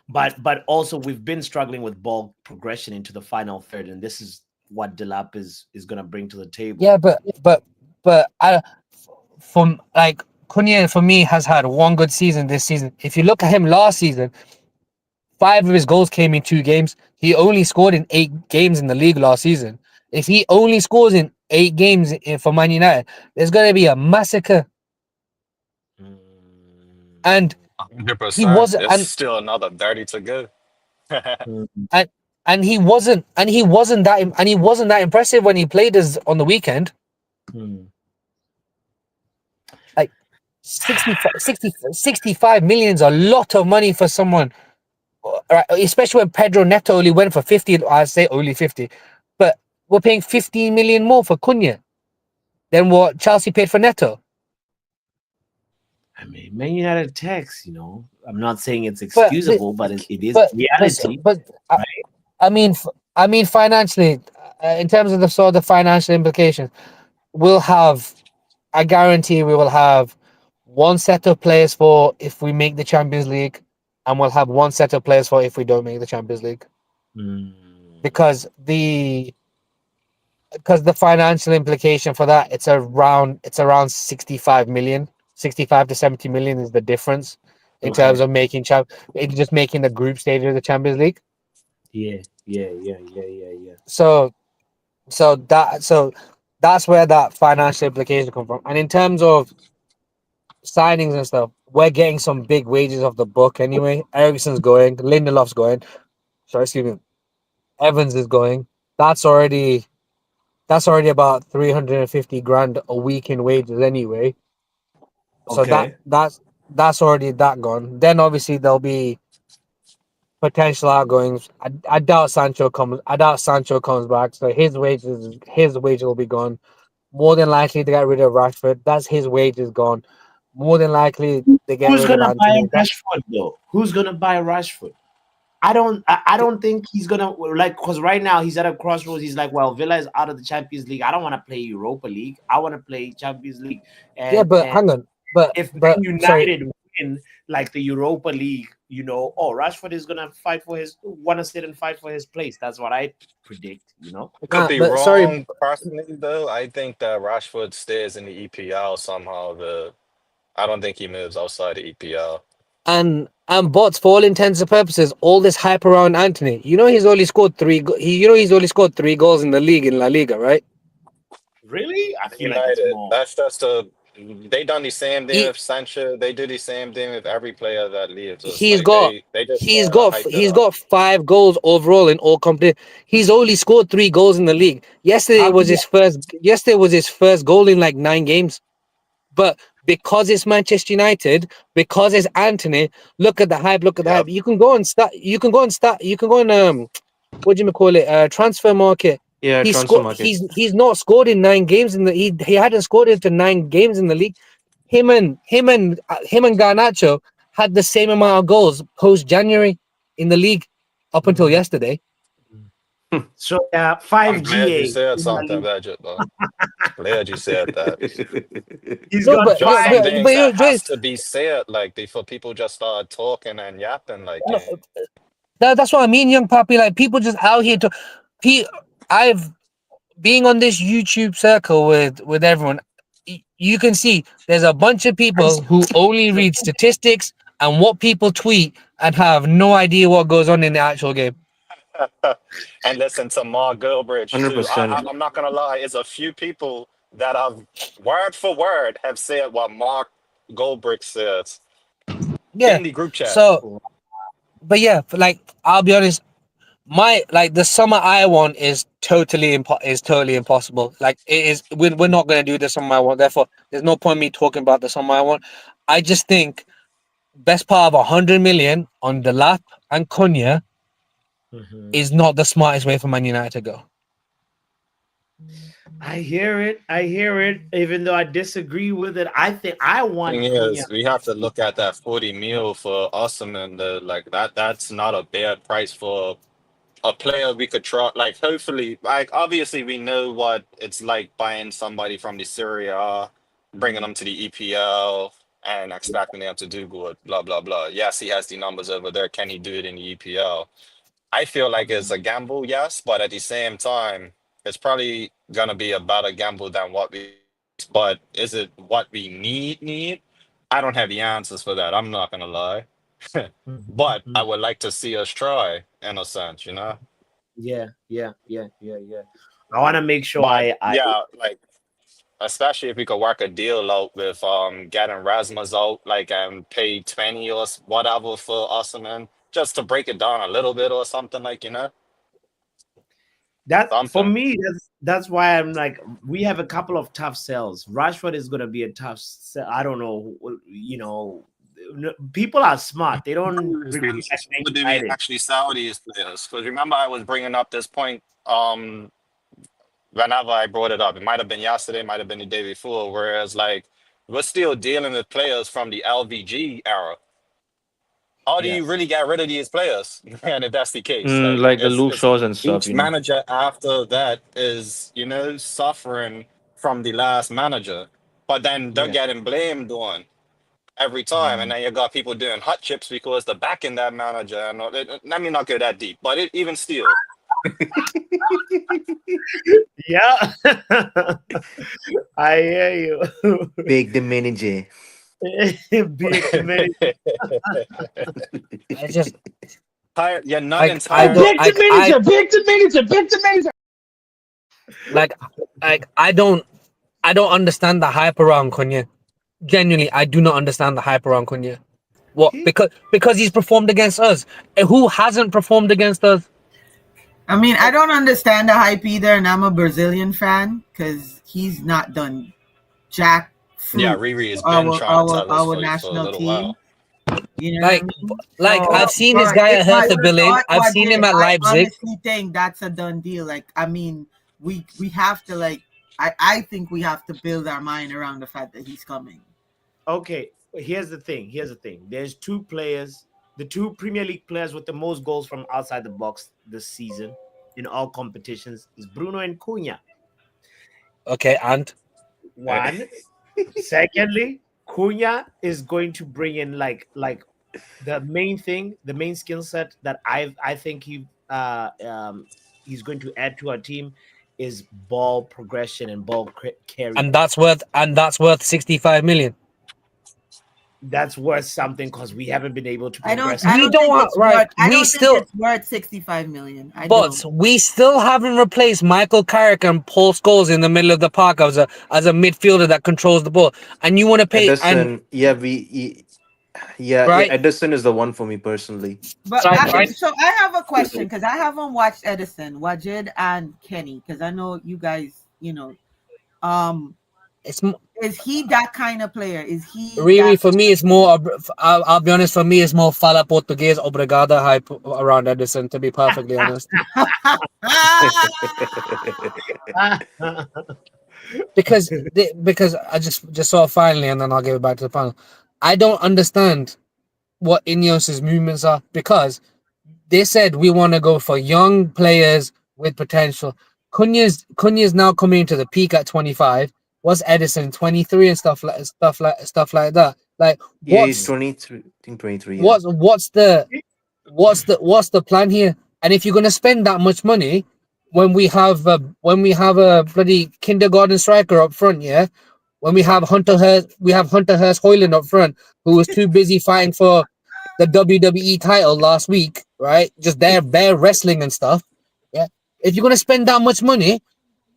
[SPEAKER 1] But also we've been struggling with ball progression into the final third, and this is what Delap is gonna bring to the table.
[SPEAKER 6] Yeah, but I from like Cunha for me has had one good season this season. If you look at him last season, 5 of his goals came in 2 games. He only scored in 8 games in the league last season. If he only scores in 8 games for Man United, there's going to be a massacre. And he
[SPEAKER 5] 100%.
[SPEAKER 6] was
[SPEAKER 5] It's still another 30 to go.
[SPEAKER 6] and he wasn't that impressive when he played us on the weekend. Like 65 million is a lot of money for someone, right? Especially when Pedro Neto only went for 50. I say only 50, but we're paying 15 million more for Cunha than what Chelsea paid for Neto.
[SPEAKER 1] I mean, Man United tax, I'm not saying it's
[SPEAKER 6] But
[SPEAKER 1] excusable, but it is
[SPEAKER 6] but
[SPEAKER 1] reality,
[SPEAKER 6] but
[SPEAKER 1] right?
[SPEAKER 6] I mean I mean financially, in terms of the sort of financial implications, we'll have, I guarantee we will have one set of players for if we make the Champions League, and we'll have one set of players for if we don't make the Champions League,
[SPEAKER 1] Mm,
[SPEAKER 6] because the financial implication for that, it's around 65 million. 65 to 70 million is the difference in terms
[SPEAKER 1] okay.
[SPEAKER 6] of it's just making the group stage of the Champions League.
[SPEAKER 1] Yeah, yeah, yeah, yeah, yeah, yeah.
[SPEAKER 6] So so that's where that financial implication come from. And in terms of signings and stuff, we're getting some big wages off the book anyway. Ericsson's going, Lindelof's going. Sorry, excuse me. Evans is going. That's already that's already about 350 grand a week in wages anyway. So
[SPEAKER 1] Okay.
[SPEAKER 6] that's already that gone. Then obviously there'll be potential outgoings. I doubt Sancho comes. I doubt Sancho comes back. So his wages will be gone. More than likely they get rid of Rashford. That's his wages gone. More than likely they get
[SPEAKER 1] Who's
[SPEAKER 6] rid of
[SPEAKER 1] gonna buy
[SPEAKER 6] Anthony. That
[SPEAKER 1] Rashford though? Who's gonna buy Rashford? I don't think he's gonna like because right now he's at a crossroads. He's like, well, Villa is out of the Champions League. I don't want to play Europa League. I want to play Champions League.
[SPEAKER 6] yeah,
[SPEAKER 1] And
[SPEAKER 6] but
[SPEAKER 1] and
[SPEAKER 6] hang on. But
[SPEAKER 1] if
[SPEAKER 6] but
[SPEAKER 1] Man
[SPEAKER 6] sorry.
[SPEAKER 1] United win like the Europa League, oh, Rashford is gonna fight for his want to sit and fight for his place. That's what I predict.
[SPEAKER 5] Could
[SPEAKER 6] Nah,
[SPEAKER 5] be
[SPEAKER 6] but sorry.
[SPEAKER 5] wrong personally though. I think that Rashford stays in the EPL somehow. I don't think he moves outside the EPL.
[SPEAKER 6] And bots, for all intents and purposes, all this hype around Anthony. He's only scored he's only scored 3 goals in the league in La Liga, right?
[SPEAKER 1] Really, I feel like it's
[SPEAKER 5] United.
[SPEAKER 1] more.
[SPEAKER 5] That's just a. They done the same thing
[SPEAKER 6] He
[SPEAKER 5] with Sancho. They do the same thing with every player that leaves us.
[SPEAKER 6] he's
[SPEAKER 5] Like
[SPEAKER 6] got
[SPEAKER 5] they just
[SPEAKER 6] he's
[SPEAKER 5] trying to
[SPEAKER 6] got
[SPEAKER 5] hype it
[SPEAKER 6] he's
[SPEAKER 5] up.
[SPEAKER 6] got 5 goals overall in all competitions. He's only scored 3 goals in the league.
[SPEAKER 1] How many?
[SPEAKER 6] Yesterday was his first goal in like 9 games. But because it's Manchester United, because it's Anthony, look at the hype. Look at the hype.
[SPEAKER 5] Yep.
[SPEAKER 6] You can go and start. You can go and start. You can go and what do you call it? Transfer market.
[SPEAKER 3] Yeah,
[SPEAKER 6] He
[SPEAKER 3] transfer
[SPEAKER 6] scored.
[SPEAKER 3] market.
[SPEAKER 6] He's not scored in 9 games in the. He hadn't scored into 9 games in the league. Him and Garnacho had the same amount of goals post January in the league up until
[SPEAKER 1] Mm,
[SPEAKER 6] yesterday.
[SPEAKER 1] mm. So yeah,
[SPEAKER 5] I'm
[SPEAKER 1] five
[SPEAKER 5] glad you
[SPEAKER 1] GA
[SPEAKER 5] said
[SPEAKER 1] in La
[SPEAKER 5] something,
[SPEAKER 1] Liga.
[SPEAKER 5] Badger, though. Glad you said that.
[SPEAKER 1] He's
[SPEAKER 6] No,
[SPEAKER 1] got
[SPEAKER 6] but
[SPEAKER 5] Just
[SPEAKER 6] but
[SPEAKER 5] some
[SPEAKER 1] five.
[SPEAKER 6] but,
[SPEAKER 5] things
[SPEAKER 6] but
[SPEAKER 5] that
[SPEAKER 6] Joyce,
[SPEAKER 5] has to be said, like before people just start talking and yapping, like
[SPEAKER 6] no, that's what I mean, young puppy. Like people just out here to. I've being on this YouTube circle with everyone. You can see there's a bunch of people who only read statistics and what people tweet and have no idea what goes on in the actual game.
[SPEAKER 5] and listen to Mark Gilbridge too.
[SPEAKER 3] 100%.
[SPEAKER 5] I'm not gonna lie, it's a few people that have word for word have said what Mark Goldbrick says
[SPEAKER 6] Yeah.
[SPEAKER 5] in the group chat.
[SPEAKER 6] So, but yeah, like I'll be honest, my like the summer I want is totally impossible. Like it is, we're not gonna do the summer I want. Therefore, there's no point me talking about the summer I want. I just think best part of 100 million on Delap and Cunha
[SPEAKER 1] Mhm.
[SPEAKER 6] is not the smartest way for Man United to go.
[SPEAKER 1] I hear it. I hear it. Even though I disagree with it, I think I
[SPEAKER 5] Thing
[SPEAKER 1] want Cunha.
[SPEAKER 5] is, we have to look at that 40 mil for Osimhen. Like that's not a bad price for a player we could try. Like hopefully, like obviously we know what it's like buying somebody from the Serie A, bringing them to the EPL, and expecting them to do good. Blah blah blah. Yes, he has the numbers over there. Can he do it in the EPL? I feel like it's a gamble, yes, but at the same time, it's probably gonna be a better gamble than what we. But is it what we need? I don't have the answers for that. I'm not gonna lie, but I
[SPEAKER 1] Mhm.
[SPEAKER 5] would like to see us try in a sense, you know.
[SPEAKER 1] Yeah, yeah, yeah, yeah, yeah. I want to make sure
[SPEAKER 5] But
[SPEAKER 1] I
[SPEAKER 5] yeah, like especially if we could work a deal out with getting Rasmus out, like and pay 20 or whatever for Osimhen, just to break it down a little bit or something like
[SPEAKER 1] that for
[SPEAKER 5] something.
[SPEAKER 1] me that's why I'm like we have a couple of tough sells. Rashford is going to be a tough sell. I don't know, people are smart. They don't really like Man
[SPEAKER 5] How do we
[SPEAKER 1] United.
[SPEAKER 5] actually sell these players? Because remember, I was bringing up this point whenever I brought it up. It might have been yesterday, might have been the day before. Whereas, like, we're still dealing with players from the LVG era. How do you
[SPEAKER 1] Yes.
[SPEAKER 5] really get rid of these players? And if that's the case,
[SPEAKER 3] Like the Luke Shaws and stuff,
[SPEAKER 5] each
[SPEAKER 3] you know.
[SPEAKER 5] manager after that is, suffering from the last manager, but then they're
[SPEAKER 1] Yeah.
[SPEAKER 5] getting blamed on every time, and then you got people doing hot chips because they're backing that manager. And let me not go that deep, but even still,
[SPEAKER 1] Yeah. I hear you.
[SPEAKER 3] Big the manager.
[SPEAKER 1] Big the manager.
[SPEAKER 6] I just
[SPEAKER 5] you're not
[SPEAKER 6] like I
[SPEAKER 5] entirely.
[SPEAKER 6] don't like like I don't understand the hype around Cunha. Genuinely, I do not understand the hype around Cunha. What? Because he's performed against us. Who hasn't performed against us?
[SPEAKER 4] I mean, I don't understand the hype either, and I'm a Brazilian fan because he's not done jack fruit
[SPEAKER 5] Yeah, Riri has
[SPEAKER 4] for
[SPEAKER 5] been trying to tell us
[SPEAKER 4] our
[SPEAKER 5] for a
[SPEAKER 4] national
[SPEAKER 5] little
[SPEAKER 4] team.
[SPEAKER 5] while.
[SPEAKER 4] You know
[SPEAKER 6] Like,
[SPEAKER 4] what I mean?
[SPEAKER 6] like
[SPEAKER 4] So,
[SPEAKER 6] I've seen this
[SPEAKER 4] but
[SPEAKER 6] guy
[SPEAKER 4] if
[SPEAKER 6] at
[SPEAKER 4] I
[SPEAKER 6] Hertha
[SPEAKER 4] would've
[SPEAKER 6] Berlin.
[SPEAKER 4] thought
[SPEAKER 6] I've
[SPEAKER 4] what
[SPEAKER 6] seen him
[SPEAKER 4] did,
[SPEAKER 6] at
[SPEAKER 4] I
[SPEAKER 6] Leipzig.
[SPEAKER 4] honestly think that's a done deal. Like, I mean, we have to I think we have to build our mind around the fact that he's coming.
[SPEAKER 1] Okay, here's the thing. There's two players, the two Premier League players with the most goals from outside the box this season in all competitions is Bruno and Cunha.
[SPEAKER 6] Okay, and
[SPEAKER 1] One. Secondly, Cunha is going to bring in like the main thing, the main skill set that I think he's going to add to our team is ball progression and ball carry.
[SPEAKER 6] that's worth 65 million.
[SPEAKER 1] That's worth something because we haven't been able to
[SPEAKER 4] I don't
[SPEAKER 1] progress.
[SPEAKER 6] We
[SPEAKER 4] think
[SPEAKER 6] don't have-
[SPEAKER 4] it's
[SPEAKER 6] right,
[SPEAKER 4] worth. I
[SPEAKER 6] we
[SPEAKER 4] don't
[SPEAKER 6] still-
[SPEAKER 4] think it's worth 65 million. I
[SPEAKER 6] But
[SPEAKER 4] don't.
[SPEAKER 6] we still haven't replaced Michael Carrick and Paul Scholes in the middle of the park as a midfielder that controls the ball. And you want to pay and
[SPEAKER 3] Edison, yeah,
[SPEAKER 6] right?
[SPEAKER 3] Edison is the one for me personally.
[SPEAKER 4] But
[SPEAKER 6] Right.
[SPEAKER 4] so I have a question because I haven't watched Edison, Wajid, and Kenny because I know you guys.
[SPEAKER 6] It's
[SPEAKER 4] Is he that kind of player? Is he
[SPEAKER 6] really
[SPEAKER 4] that
[SPEAKER 6] for me. It's more. I'll be honest. For me, it's more Fala Portuguese Obrigada hype around Edison. To be perfectly honest, because I just saw it finally, and then I'll give it back to the panel. I don't understand what Ineos's movements are because they said we want to go for young players with potential. Cunha's now coming to the peak at 25. What's Edison 23 and stuff like that? Like
[SPEAKER 3] Yeah, he's
[SPEAKER 6] what's
[SPEAKER 3] 23. I think 23. Yeah.
[SPEAKER 6] what's the plan here? And if you're gonna spend that much money when we have a bloody kindergarten striker up front, yeah. When we have Hunter Hurst Hoyland up front, who was too busy fighting for the WWE title last week, right? Just there, bare wrestling and stuff. Yeah. If you're gonna spend that much money,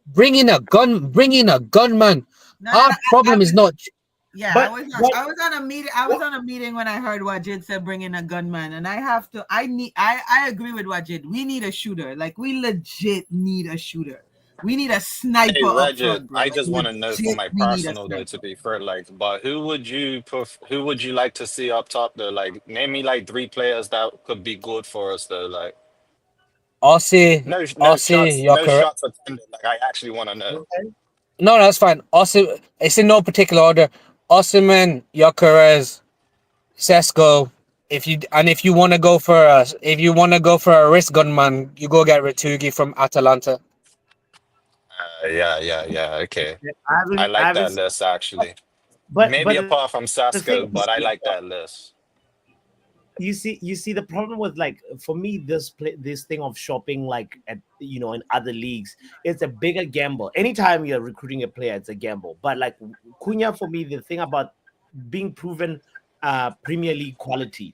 [SPEAKER 6] bring in a gunman. Our problem is not.
[SPEAKER 4] Yeah,
[SPEAKER 1] But-
[SPEAKER 4] I was on a meeting. I was on a meeting when I heard Wajid said bring in a gunman, and I agree with Wajid. We need a shooter. Like we legit need a shooter. We need a sniper
[SPEAKER 5] Hey,
[SPEAKER 4] up
[SPEAKER 5] Reggie,
[SPEAKER 4] front, bro.
[SPEAKER 5] I just want to know for my
[SPEAKER 4] We need a
[SPEAKER 5] personal though,
[SPEAKER 4] sniper.
[SPEAKER 5] to be fair, like, but who would you like to see up top though? Like, name me like 3 players that could be good for us though. Like,
[SPEAKER 6] Aussie,
[SPEAKER 5] no
[SPEAKER 6] you're correct.
[SPEAKER 5] shots attended. Like, I actually want to know.
[SPEAKER 6] No, that's fine. Aussie, it's in no particular order. Osimhen, Gyökeres, Sesko. If you want to go for a wrist gunman, you go get Ritugi from Atalanta.
[SPEAKER 5] Yeah. Okay, I like
[SPEAKER 1] haven't
[SPEAKER 5] that
[SPEAKER 1] seen-
[SPEAKER 5] list actually.
[SPEAKER 1] But
[SPEAKER 5] Maybe
[SPEAKER 1] but
[SPEAKER 5] apart from
[SPEAKER 1] thing
[SPEAKER 5] Sasko,
[SPEAKER 1] is-
[SPEAKER 5] but I like that list.
[SPEAKER 1] you see the problem with like for me this thing of shopping like at in other leagues, it's a bigger gamble. Anytime you're recruiting a player, it's a gamble. But like Cunha, for me, the thing about being proven Premier League quality,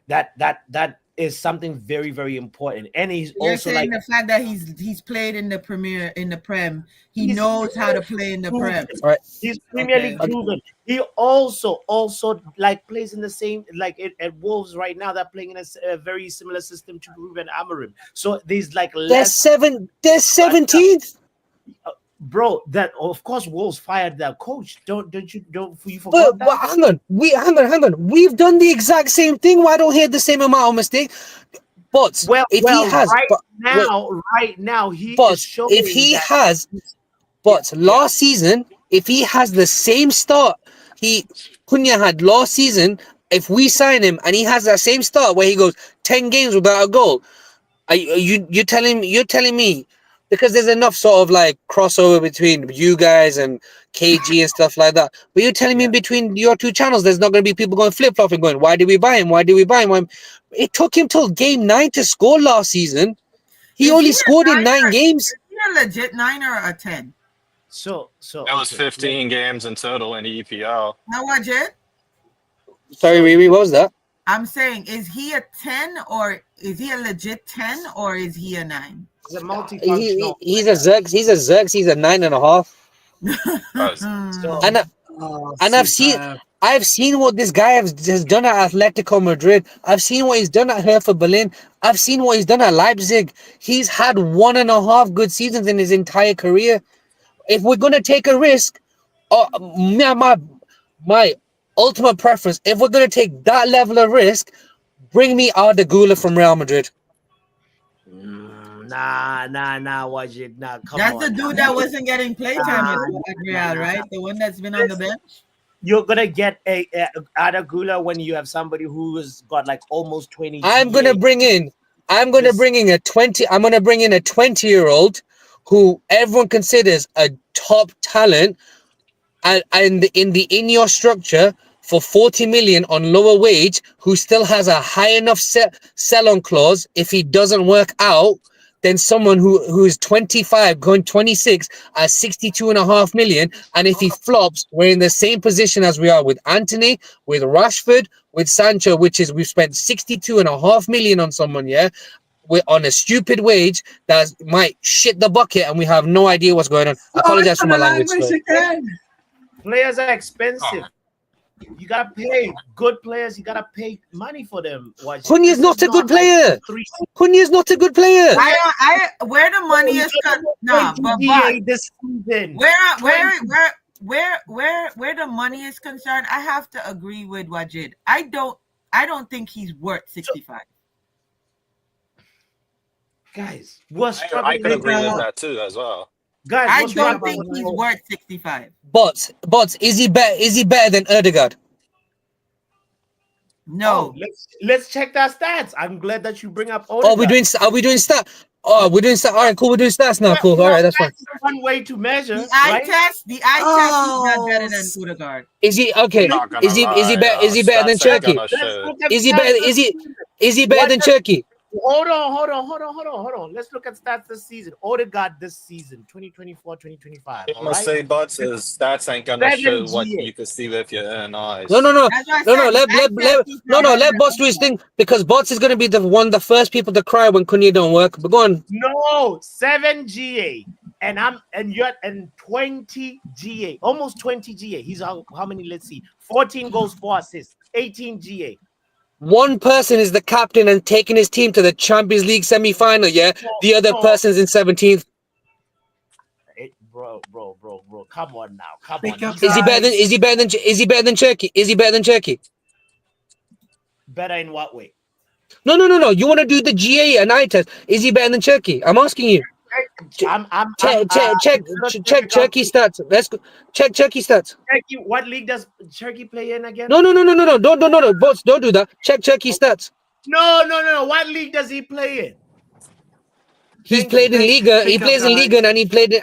[SPEAKER 1] that is something very, very important. And he's
[SPEAKER 4] You're
[SPEAKER 1] also
[SPEAKER 4] saying
[SPEAKER 1] like
[SPEAKER 4] the fact that he's played in the Prem, he
[SPEAKER 1] He's-
[SPEAKER 4] knows how to play in the Prem.
[SPEAKER 6] Right.
[SPEAKER 1] he's Premier League proven. He also like plays in the same like at Wolves right now. They're playing in a very similar system to Ruben Amorim. So there's like
[SPEAKER 6] They're
[SPEAKER 1] less.
[SPEAKER 6] they're 17th.
[SPEAKER 1] Bro, that of course Wolves fired their coach. Don't you forgot
[SPEAKER 6] But
[SPEAKER 1] that?
[SPEAKER 6] hang on. We've done the exact same thing. Why don't he have the same amount of mistake? But if he has,
[SPEAKER 1] right now he
[SPEAKER 6] but
[SPEAKER 1] is showing
[SPEAKER 6] if he
[SPEAKER 1] that-
[SPEAKER 6] has, but last season if he has the same start Cunha had last season, if we sign him and he has that same start where he goes 10 games without a goal, you're telling me, because there's enough sort of like crossover between you guys and KG and stuff like that. But you're telling me between your two channels, there's not going to be people going flip-flopping, going, why did we buy him? Why did we buy him? It took him till game 9 to score last season. He only scored in 9 games.
[SPEAKER 4] Is he a legit 9 or a 10?
[SPEAKER 1] So
[SPEAKER 5] That was 15 games in total in the EPL.
[SPEAKER 4] No, legit.
[SPEAKER 6] Sorry, Riri, what was that?
[SPEAKER 4] I'm saying, is he a 10 or is he a legit 10 or is he a 9?
[SPEAKER 1] He's a multifunctional.
[SPEAKER 6] He's a Zergs. He's a 9.5. And I've seen what this guy has done at Atletico Madrid. I've seen what he's done at Hertha Berlin. I've seen what he's done at Leipzig. He's had 1.5 good seasons in his entire career. If we're gonna take a risk, my ultimate preference, if we're gonna take that level of risk, bring me Arda Güler from Real Madrid.
[SPEAKER 1] Nah, Wajid, nah, come on.
[SPEAKER 4] That's the dude that wasn't getting playtime at Real, right? The one that's been on the bench.
[SPEAKER 1] You're gonna get a Arda Güler when you have somebody who has got like almost 20.
[SPEAKER 6] I'm gonna bring in a 20-year-old who everyone considers a top talent, and in your structure for 40 million on lower wage, who still has a high enough sell-on clause if he doesn't work out, than someone who's 25 going 26 at 62.5 million. And if he flops, we're in the same position as we are with Anthony, with Rashford, with Sancho, which is we've spent 62.5 million on someone, we're on a stupid wage that might shit the bucket and we have no idea what's going on. I apologize for my language.
[SPEAKER 1] Players are expensive. You gotta pay good players. You gotta pay money for them.
[SPEAKER 6] Cunha's not a good player. Cunha's not a good player.
[SPEAKER 4] Where the money is but
[SPEAKER 1] this season.
[SPEAKER 4] Where the money is concerned, I have to agree with Wajid. I don't think he's worth 65.
[SPEAKER 1] Guys, what's
[SPEAKER 5] I could agree with that too as well.
[SPEAKER 1] Guys,
[SPEAKER 4] I don't think he's worth 65.
[SPEAKER 6] But is he better than Erdegaard?
[SPEAKER 4] No.
[SPEAKER 1] Let's check that stats. I'm glad that you bring up.
[SPEAKER 6] Are we doing stats? Oh, we're doing stats. All right, cool. We're doing stats now. Cool. All right, that's fine.
[SPEAKER 1] One way to measure
[SPEAKER 4] the eye test. The eye test is not better than Odegaard.
[SPEAKER 6] Is he okay? Is he better than Turkey? Is he better than Turkey?
[SPEAKER 1] Hold on. Let's look at stats this season. Odegaard this season, 2024, 2025.
[SPEAKER 5] I'm gonna say Bots' stats ain't gonna show what you can see with your own eyes.
[SPEAKER 6] No. Let Bots do his thing, because Bots is gonna be the first people to cry when Cunha don't work. But go on.
[SPEAKER 1] No, 7 GA. You're 20 GA, almost 20 GA. He's how many? Let's see, 14 goals, 4 assists, 18 GA.
[SPEAKER 6] One person is the captain and taking his team to the Champions League semi-final. The other person's in 17th.
[SPEAKER 1] Hey, bro. Come on now. Come on.
[SPEAKER 6] Is he better than Turkey? Is he better than Turkey?
[SPEAKER 1] Better in what way?
[SPEAKER 6] No. You want to do the GA and eye test? Is he better than Turkey? I'm asking you. Check Turkey stats. Let's go. Check Turkey stats.
[SPEAKER 1] Turkey, what league does Turkey play in again?
[SPEAKER 6] No. Don't. Boss, don't do that. Check Turkey stats.
[SPEAKER 1] No. What league does he play in?
[SPEAKER 6] He's played in Liga. He plays in Liga, and he played.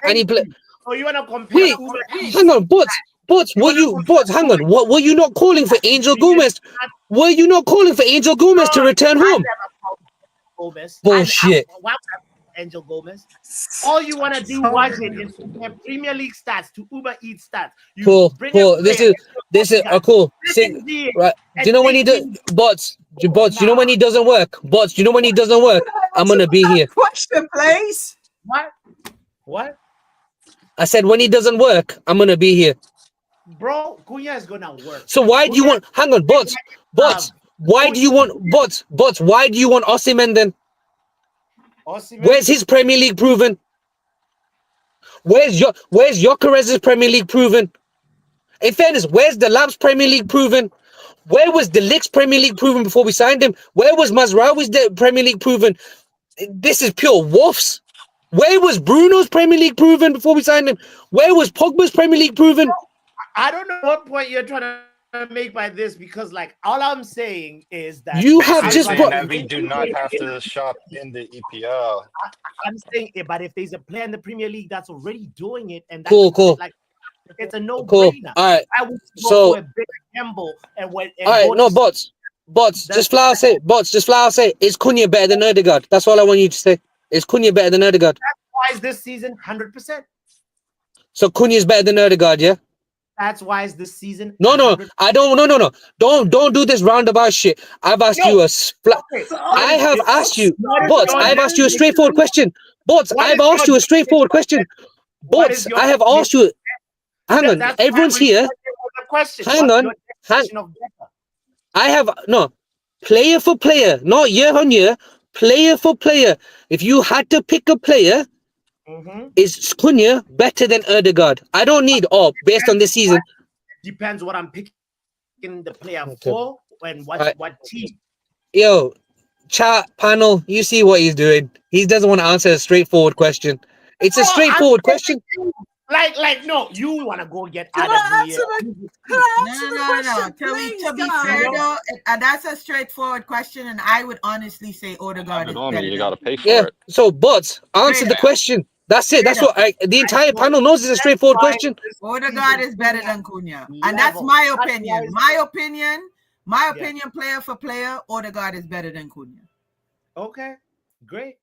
[SPEAKER 1] Oh, you wanna compare?
[SPEAKER 6] Wait, hang on, Bots. Hang on. What were you not calling for Angel Gomez? Were you not calling for Angel Gomez to return home? Bullshit.
[SPEAKER 1] Angel Gomez. All you want to do is compare Premier League stats to Uber Eats stats.
[SPEAKER 6] Cool. This is cool. Right. Do you know when he does Bots? You know when he doesn't work? Bots, you know when he doesn't work? I'm gonna be here.
[SPEAKER 4] Question, please.
[SPEAKER 1] What?
[SPEAKER 6] I said when he doesn't work, I'm gonna be here.
[SPEAKER 1] Bro, Cunha is gonna work.
[SPEAKER 6] So why do you want? Hang on, Bots. Why do you want Bots? Why do you want Osimhen then?
[SPEAKER 1] Osimhen?
[SPEAKER 6] Where's his Premier League proven? Where's Gyökeres's Premier League proven? In fairness, where's Delap's Premier League proven? Where was Delict's Premier League proven before we signed him? Where was Mazraoui's Premier League proven? This is pure woofs. Where was Bruno's Premier League proven before we signed him? Where was Pogba's Premier League proven?
[SPEAKER 1] I don't know what point you're trying to make by this, because like all I'm saying is that
[SPEAKER 6] You have
[SPEAKER 5] I'm
[SPEAKER 6] just
[SPEAKER 5] saying
[SPEAKER 6] brought.
[SPEAKER 5] that we do not have to shop in the EPL.
[SPEAKER 1] I'm saying it, but if there's a player in the Premier League that's already doing it, and that's
[SPEAKER 6] Cool.
[SPEAKER 1] like it's a
[SPEAKER 6] Cool.
[SPEAKER 1] no-brainer.
[SPEAKER 6] All right.
[SPEAKER 1] I would go
[SPEAKER 6] So,
[SPEAKER 1] for a big gamble and
[SPEAKER 6] all right.
[SPEAKER 1] go
[SPEAKER 6] No,
[SPEAKER 1] to-
[SPEAKER 6] bots. Just flat out say. Bots. Just flat out say. Is Cunha better than Ødegaard? That's all I want you to say. Is Cunha better than Ødegaard?
[SPEAKER 1] Why is this season 100%?
[SPEAKER 6] So Cunha is better than Ødegaard, yeah?
[SPEAKER 1] That's why is this season.
[SPEAKER 6] No.
[SPEAKER 1] 100%.
[SPEAKER 6] I don't. No. Don't do this roundabout shit. I've asked you a splat.
[SPEAKER 1] Okay.
[SPEAKER 6] I have asked you,
[SPEAKER 1] What is
[SPEAKER 6] bots.
[SPEAKER 1] your
[SPEAKER 6] I've asked you a
[SPEAKER 1] definition?
[SPEAKER 6] straightforward question. Bots.
[SPEAKER 1] What
[SPEAKER 6] I've
[SPEAKER 1] is
[SPEAKER 6] asked
[SPEAKER 1] your
[SPEAKER 6] you a straightforward question.
[SPEAKER 1] What is
[SPEAKER 6] Bots.
[SPEAKER 1] your
[SPEAKER 6] I have asked you. Hang on.
[SPEAKER 1] That's why
[SPEAKER 6] Everyone's
[SPEAKER 1] I'm
[SPEAKER 6] here.
[SPEAKER 1] the question.
[SPEAKER 6] Hang
[SPEAKER 1] What's
[SPEAKER 6] on.
[SPEAKER 1] your definition of better?
[SPEAKER 6] I have no player for player, not year on year. Player for player. If you had to pick a player, is Cunha better than Ødegaard? I don't need based on this season.
[SPEAKER 1] Depends what I'm picking the player for and what team.
[SPEAKER 6] Yo, chat panel, you see what he's doing. He doesn't want to answer a straightforward question. It's a straightforward question.
[SPEAKER 1] Like no, you want to go get
[SPEAKER 7] Can
[SPEAKER 1] out of
[SPEAKER 7] I
[SPEAKER 1] here.
[SPEAKER 7] answer the question,
[SPEAKER 4] To
[SPEAKER 7] please,
[SPEAKER 4] be
[SPEAKER 7] guys?
[SPEAKER 4] fair though, that's a straightforward question, and I would honestly say Odegaard is better.
[SPEAKER 5] You gotta pay for
[SPEAKER 6] Yeah.
[SPEAKER 5] it.
[SPEAKER 6] So, bots, answer the question. That's it. That's what the entire panel knows. Is a straightforward question.
[SPEAKER 4] Odegaard is better than Cunha, and that's my opinion. My opinion, player for player, Odegaard is better than Cunha.
[SPEAKER 1] Okay, great.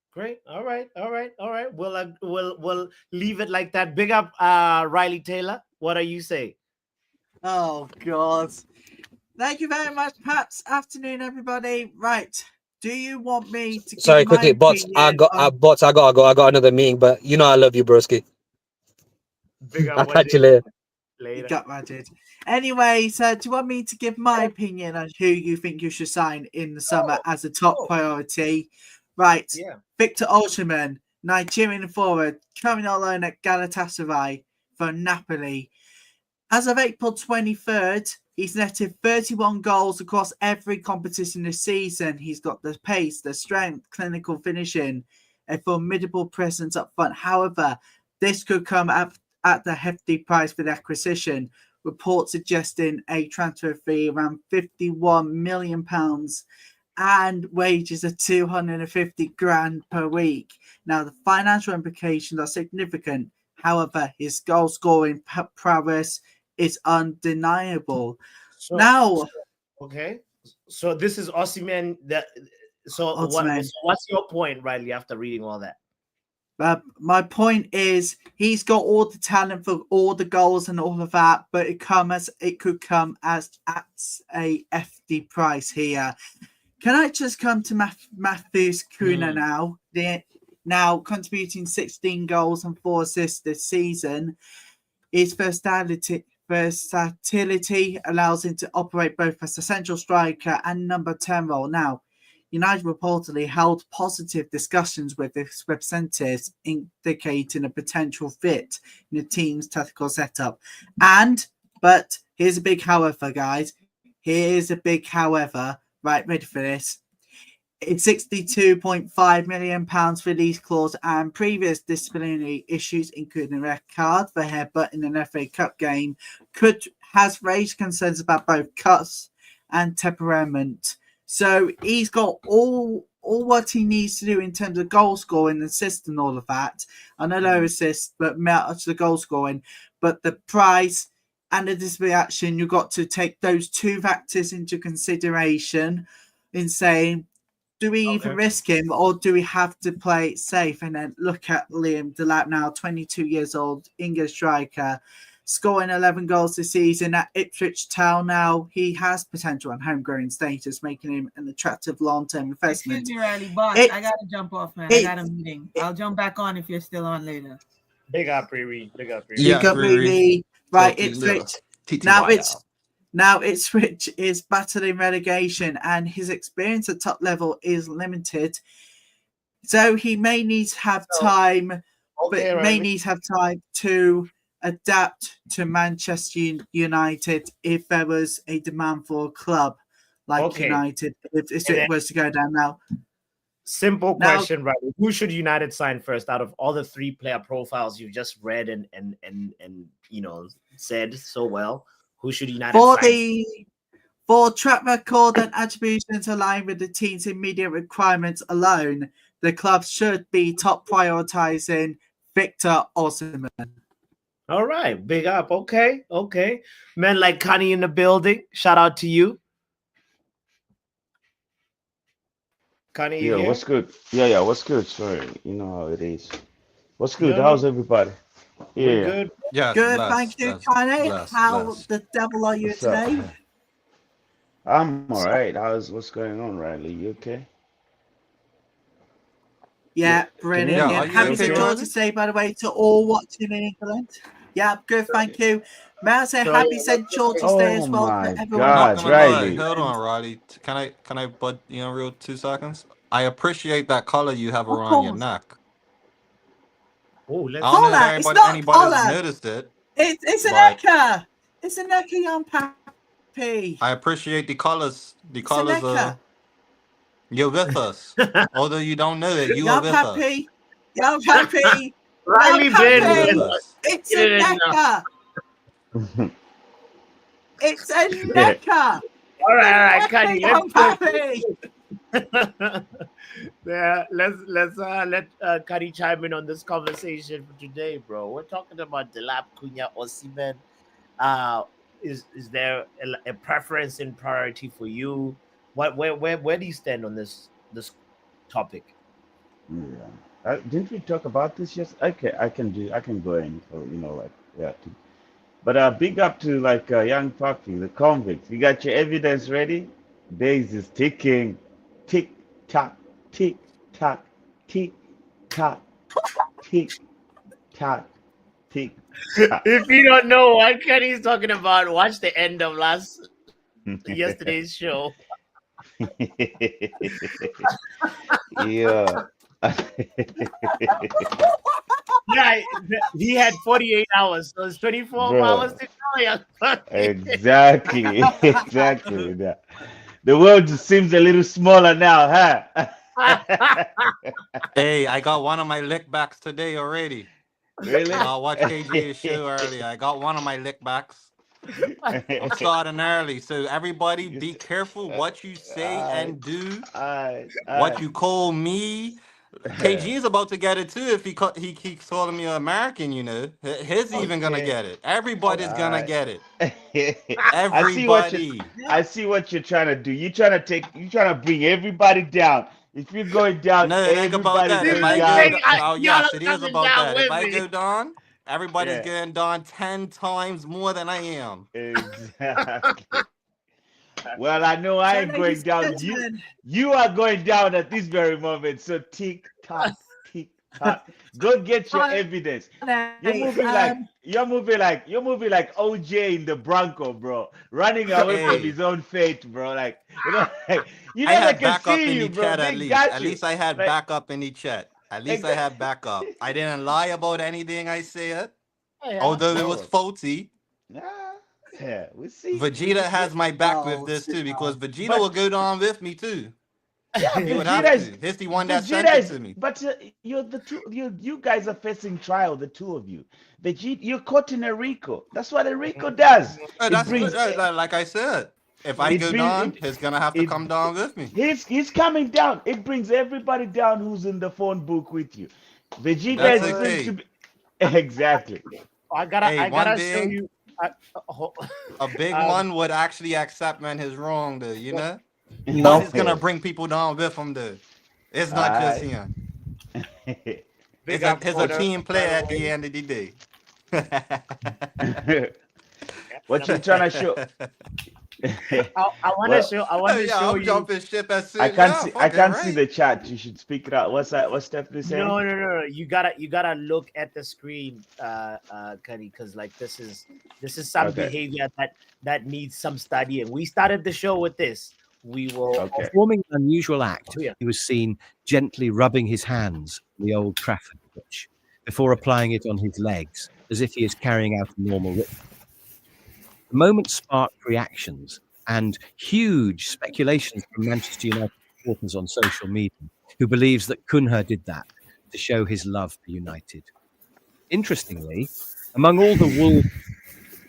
[SPEAKER 1] All right. We'll leave it like that. Big up, Riley Taylor. What are you saying?
[SPEAKER 7] Oh God! Thank you very much, Paps. Afternoon, everybody. Right. Do you want me to?
[SPEAKER 6] Sorry,
[SPEAKER 7] give my
[SPEAKER 6] quickly, bots. I
[SPEAKER 7] opinion on-
[SPEAKER 6] bots. I gotta go. I got another meeting, but you know I love you, broski.
[SPEAKER 1] Big
[SPEAKER 6] I'll
[SPEAKER 1] up.
[SPEAKER 6] catch you later.
[SPEAKER 7] You got magic. Anyway, so do you want me to give my opinion on who you think you should sign in the summer as a top priority? Right.
[SPEAKER 1] Yeah.
[SPEAKER 7] Victor Osimhen, Nigerian forward, currently on loan at Galatasaray for Napoli. As of April 23rd, he's netted 31 goals across every competition this season. He's got the pace, the strength, clinical finishing, a formidable presence up front. However, this could come at the hefty price for the acquisition. Reports suggesting a transfer fee around £51 million and wages of 250 grand per week. Now, the financial implications are significant. However, his goal scoring prowess is undeniable.
[SPEAKER 1] Okay. So this is Osimhen. What's your point, Riley? After reading all that,
[SPEAKER 7] my point is he's got all the talent for all the goals and all of that, but it could come as at a FD price here. Can I just come to Matthews Cunha now? Now contributing 16 goals and 4 assists this season. His versatility allows him to operate both as a central striker and number 10 role. Now, United reportedly held positive discussions with its representatives, indicating a potential fit in the team's tactical setup. But here's a big however, guys. Here's a big however. Right, ready for this. It's £62.5 million release clause and previous disciplinary issues, including a red card for headbutt in an FA Cup game, has raised concerns about both cuts and temperament. So he's got all what he needs to do in terms of goal scoring, assist, and all of that. I know low assists, but much the goal scoring. But the price and the disciplinary action, you've got to take those two factors into consideration in saying, do we even risk him or do we have to play it safe? And then look at Liam Delap now, 22 years old, English striker, scoring 11 goals this season at Ipswich Town. Now he has potential and homegrown status, making him an attractive long-term investment.
[SPEAKER 4] Excuse me, Riley, boss. I gotta jump off, man. I got a meeting. I'll jump back on if you're still on later.
[SPEAKER 1] Big up, Riri. Big up, Riri.
[SPEAKER 7] Yeah, completely right. Ipswich. Now Ipswich is battling relegation, and his experience at top level is limited. So he may need to have time, to adapt to Manchester United if there was a demand for a club like United. If it was to go down now.
[SPEAKER 1] Simple
[SPEAKER 7] Now-
[SPEAKER 1] question, right? Who should United sign first out of all the 3-player profiles you've just read and said so well? Who should United sign?
[SPEAKER 7] For track record and attributions aligned with the team's immediate requirements alone, the club should be top prioritizing Victor Osimhen.
[SPEAKER 1] All right, big up. Okay. Men like Cunha in the building. Shout out to you. Cunha, you
[SPEAKER 8] Yeah,
[SPEAKER 1] here?
[SPEAKER 8] what's good? Yeah, what's good? Sorry, you know how it is. What's good?
[SPEAKER 1] No,
[SPEAKER 8] How's
[SPEAKER 1] no.
[SPEAKER 8] everybody?
[SPEAKER 1] We're
[SPEAKER 8] Yeah,
[SPEAKER 1] good.
[SPEAKER 5] Yes,
[SPEAKER 7] Good,
[SPEAKER 5] bless,
[SPEAKER 7] thank you,
[SPEAKER 5] bless,
[SPEAKER 7] Kanye.
[SPEAKER 5] bless,
[SPEAKER 7] How
[SPEAKER 5] bless.
[SPEAKER 7] the devil are you
[SPEAKER 8] what's up?
[SPEAKER 7] today?
[SPEAKER 8] I'm all right. What's going on, Riley? You okay?
[SPEAKER 7] Yeah,
[SPEAKER 8] Can you
[SPEAKER 7] brilliant.
[SPEAKER 8] hear me?
[SPEAKER 7] Yeah,
[SPEAKER 5] are you
[SPEAKER 7] happy
[SPEAKER 8] You
[SPEAKER 5] okay,
[SPEAKER 7] St.
[SPEAKER 8] okay?
[SPEAKER 7] George's Day, by the way, to all watching in England. Yeah, good, thank you. May I say
[SPEAKER 1] So,
[SPEAKER 7] happy
[SPEAKER 1] yeah,
[SPEAKER 7] St. George's Day
[SPEAKER 8] Oh
[SPEAKER 7] as well
[SPEAKER 8] my
[SPEAKER 7] to everyone
[SPEAKER 5] Not
[SPEAKER 8] God,
[SPEAKER 7] watching
[SPEAKER 5] gonna
[SPEAKER 7] in
[SPEAKER 5] lie.
[SPEAKER 8] Riley.
[SPEAKER 5] Hold
[SPEAKER 7] England.
[SPEAKER 5] on, Riley. Can I butt you in real 2 seconds? I appreciate that color you have
[SPEAKER 7] Of
[SPEAKER 5] around your
[SPEAKER 7] course.
[SPEAKER 5] neck.
[SPEAKER 1] oh,
[SPEAKER 5] I
[SPEAKER 1] let's
[SPEAKER 5] don't know if
[SPEAKER 7] Collar, it's not
[SPEAKER 5] anybody's
[SPEAKER 7] collar.
[SPEAKER 5] noticed it,
[SPEAKER 7] It's an
[SPEAKER 5] but
[SPEAKER 7] Eka. It's an Eka, young pappy.
[SPEAKER 5] I appreciate the colors. The
[SPEAKER 7] It's an
[SPEAKER 5] colors
[SPEAKER 7] Eka.
[SPEAKER 5] you're with us. Although you don't know it, you are
[SPEAKER 7] Young
[SPEAKER 5] with us.
[SPEAKER 7] pappy. Young pappy.
[SPEAKER 1] Riley
[SPEAKER 7] Young
[SPEAKER 1] Ben
[SPEAKER 5] You're with
[SPEAKER 7] pappy.
[SPEAKER 1] was
[SPEAKER 5] us.
[SPEAKER 7] It's
[SPEAKER 1] get
[SPEAKER 7] a
[SPEAKER 1] it in now.
[SPEAKER 7] Eka. It's a
[SPEAKER 8] Yeah.
[SPEAKER 7] Eka.
[SPEAKER 1] All right,
[SPEAKER 7] Eka,
[SPEAKER 1] Cunha.
[SPEAKER 7] young pappy.
[SPEAKER 1] Yeah, let's let Cuddy chime in on this conversation for today, bro. We're talking about Delap, Cunha, Osimhen. Is there a preference and priority for you? Where do you stand on this topic?
[SPEAKER 8] Yeah. Didn't we talk about this yes? Okay, I can go in for yeah. But big up to young puppy, the convict. You got your evidence ready? Days is ticking, tick tock, tick tock, tick tock, tick tock, tick tock.
[SPEAKER 1] If you don't know what Cuddy's talking about, watch the end of yesterday's show.
[SPEAKER 8] Yeah.
[SPEAKER 1] Yeah, he had 48 hours, so it's 24
[SPEAKER 8] Bro,
[SPEAKER 1] hours to go. Young Puppy.
[SPEAKER 8] exactly, exactly. The world just seems a little smaller now, huh?
[SPEAKER 5] Hey, I got one of my lick backs today already.
[SPEAKER 8] Really?
[SPEAKER 5] I watched KG's show earlier. I got one of my lick backs. I'm starting early, so everybody be careful what you say and do. What you call me. KG is about to get it too if he keeps calling me an American, you know. He's even gonna
[SPEAKER 8] Okay.
[SPEAKER 5] get it. Everybody's gonna get it. Everybody.
[SPEAKER 8] I see what you're trying to do. You're trying to bring everybody down. If you're going down,
[SPEAKER 5] No, it ain't about
[SPEAKER 8] everybody's
[SPEAKER 5] that. If
[SPEAKER 8] going
[SPEAKER 5] I
[SPEAKER 8] down.
[SPEAKER 5] go, oh
[SPEAKER 1] Y'all
[SPEAKER 5] yes,
[SPEAKER 1] are
[SPEAKER 5] it is
[SPEAKER 1] coming
[SPEAKER 5] about
[SPEAKER 1] down
[SPEAKER 5] that. If
[SPEAKER 1] with
[SPEAKER 5] I
[SPEAKER 1] me.
[SPEAKER 5] go down, everybody's
[SPEAKER 8] Yeah.
[SPEAKER 5] going down 10 times more than I am.
[SPEAKER 8] Exactly. Well, I know I
[SPEAKER 7] So,
[SPEAKER 8] ain't going
[SPEAKER 7] ladies and
[SPEAKER 8] down.
[SPEAKER 7] gentlemen,
[SPEAKER 8] You are going down at this very moment. So tick tock, tick tock. Go get your evidence. You're moving like OJ in the Bronco, bro. Running away from
[SPEAKER 5] Hey,
[SPEAKER 8] his own fate, bro. Like you
[SPEAKER 5] I
[SPEAKER 8] never
[SPEAKER 5] had
[SPEAKER 8] can
[SPEAKER 5] backup
[SPEAKER 8] see
[SPEAKER 5] in
[SPEAKER 8] you,
[SPEAKER 5] the
[SPEAKER 8] bro.
[SPEAKER 5] chat at
[SPEAKER 8] They
[SPEAKER 5] least.
[SPEAKER 8] got
[SPEAKER 5] At
[SPEAKER 8] you.
[SPEAKER 5] least I had
[SPEAKER 8] Like
[SPEAKER 5] backup in the chat. At least I had backup. I didn't lie about anything I said, although it was
[SPEAKER 8] no.
[SPEAKER 5] faulty.
[SPEAKER 8] Yeah, we see.
[SPEAKER 5] Vegeta has my back with this too, because Vegeta will go down with me too. He would have to. He's the one that sent it to me.
[SPEAKER 8] But you're the two. You guys are facing trial, the two of you. Vegeta, you're caught in a RICO. That's what a RICO does. It brings.
[SPEAKER 5] Like I said. If I
[SPEAKER 8] It
[SPEAKER 5] go
[SPEAKER 8] brings.
[SPEAKER 5] down, he's gonna have to
[SPEAKER 8] It.
[SPEAKER 5] come down with me.
[SPEAKER 8] He's coming down. It brings everybody down who's in the phone book with you. Vegeta
[SPEAKER 5] That's
[SPEAKER 8] is going
[SPEAKER 5] okay.
[SPEAKER 8] to be exactly.
[SPEAKER 1] I gotta
[SPEAKER 5] one
[SPEAKER 1] show
[SPEAKER 5] thing,
[SPEAKER 1] you.
[SPEAKER 5] a big one would actually accept man his wrong though, you know?
[SPEAKER 6] No.
[SPEAKER 5] He's gonna bring people down with him though. It's not just him. He's a team player at the end of the day.
[SPEAKER 8] What you trying to show?
[SPEAKER 1] I want to show. I want to show
[SPEAKER 5] I'm
[SPEAKER 1] you.
[SPEAKER 5] jumping ship as soon
[SPEAKER 8] I can't see. I can't
[SPEAKER 5] right?
[SPEAKER 8] see the chat. You should speak it out. What's that? What's Stephanie saying?
[SPEAKER 1] No. You gotta look at the screen, Cuddy, because like this is some behavior that needs some studying. We started the show with this. We will.
[SPEAKER 2] Performing an unusual act,
[SPEAKER 1] Oh, yeah.
[SPEAKER 2] he was seen gently rubbing his hands on the Old Trafford pitch before applying it on his legs, as if he is carrying out a normal ritual. The moment sparked reactions and huge speculations from Manchester United supporters on social media, who believes that Cunha did that to show his love for United. Interestingly, among all the Wolves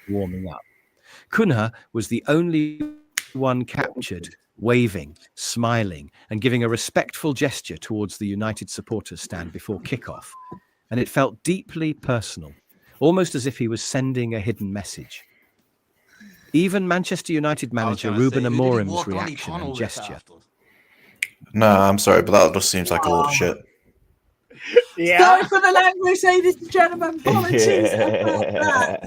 [SPEAKER 2] warming up, Cunha was the only one captured waving, smiling, and giving a respectful gesture towards the United supporters stand before kickoff. And it felt deeply personal, almost as if he was sending a hidden message. Even Manchester United manager Ruben Amorim's reaction and gesture.
[SPEAKER 9] Nah, I'm sorry, but that just seems like a lot of shit.
[SPEAKER 1] Yeah.
[SPEAKER 7] Sorry for the language, ladies and gentlemen. Apologies about that.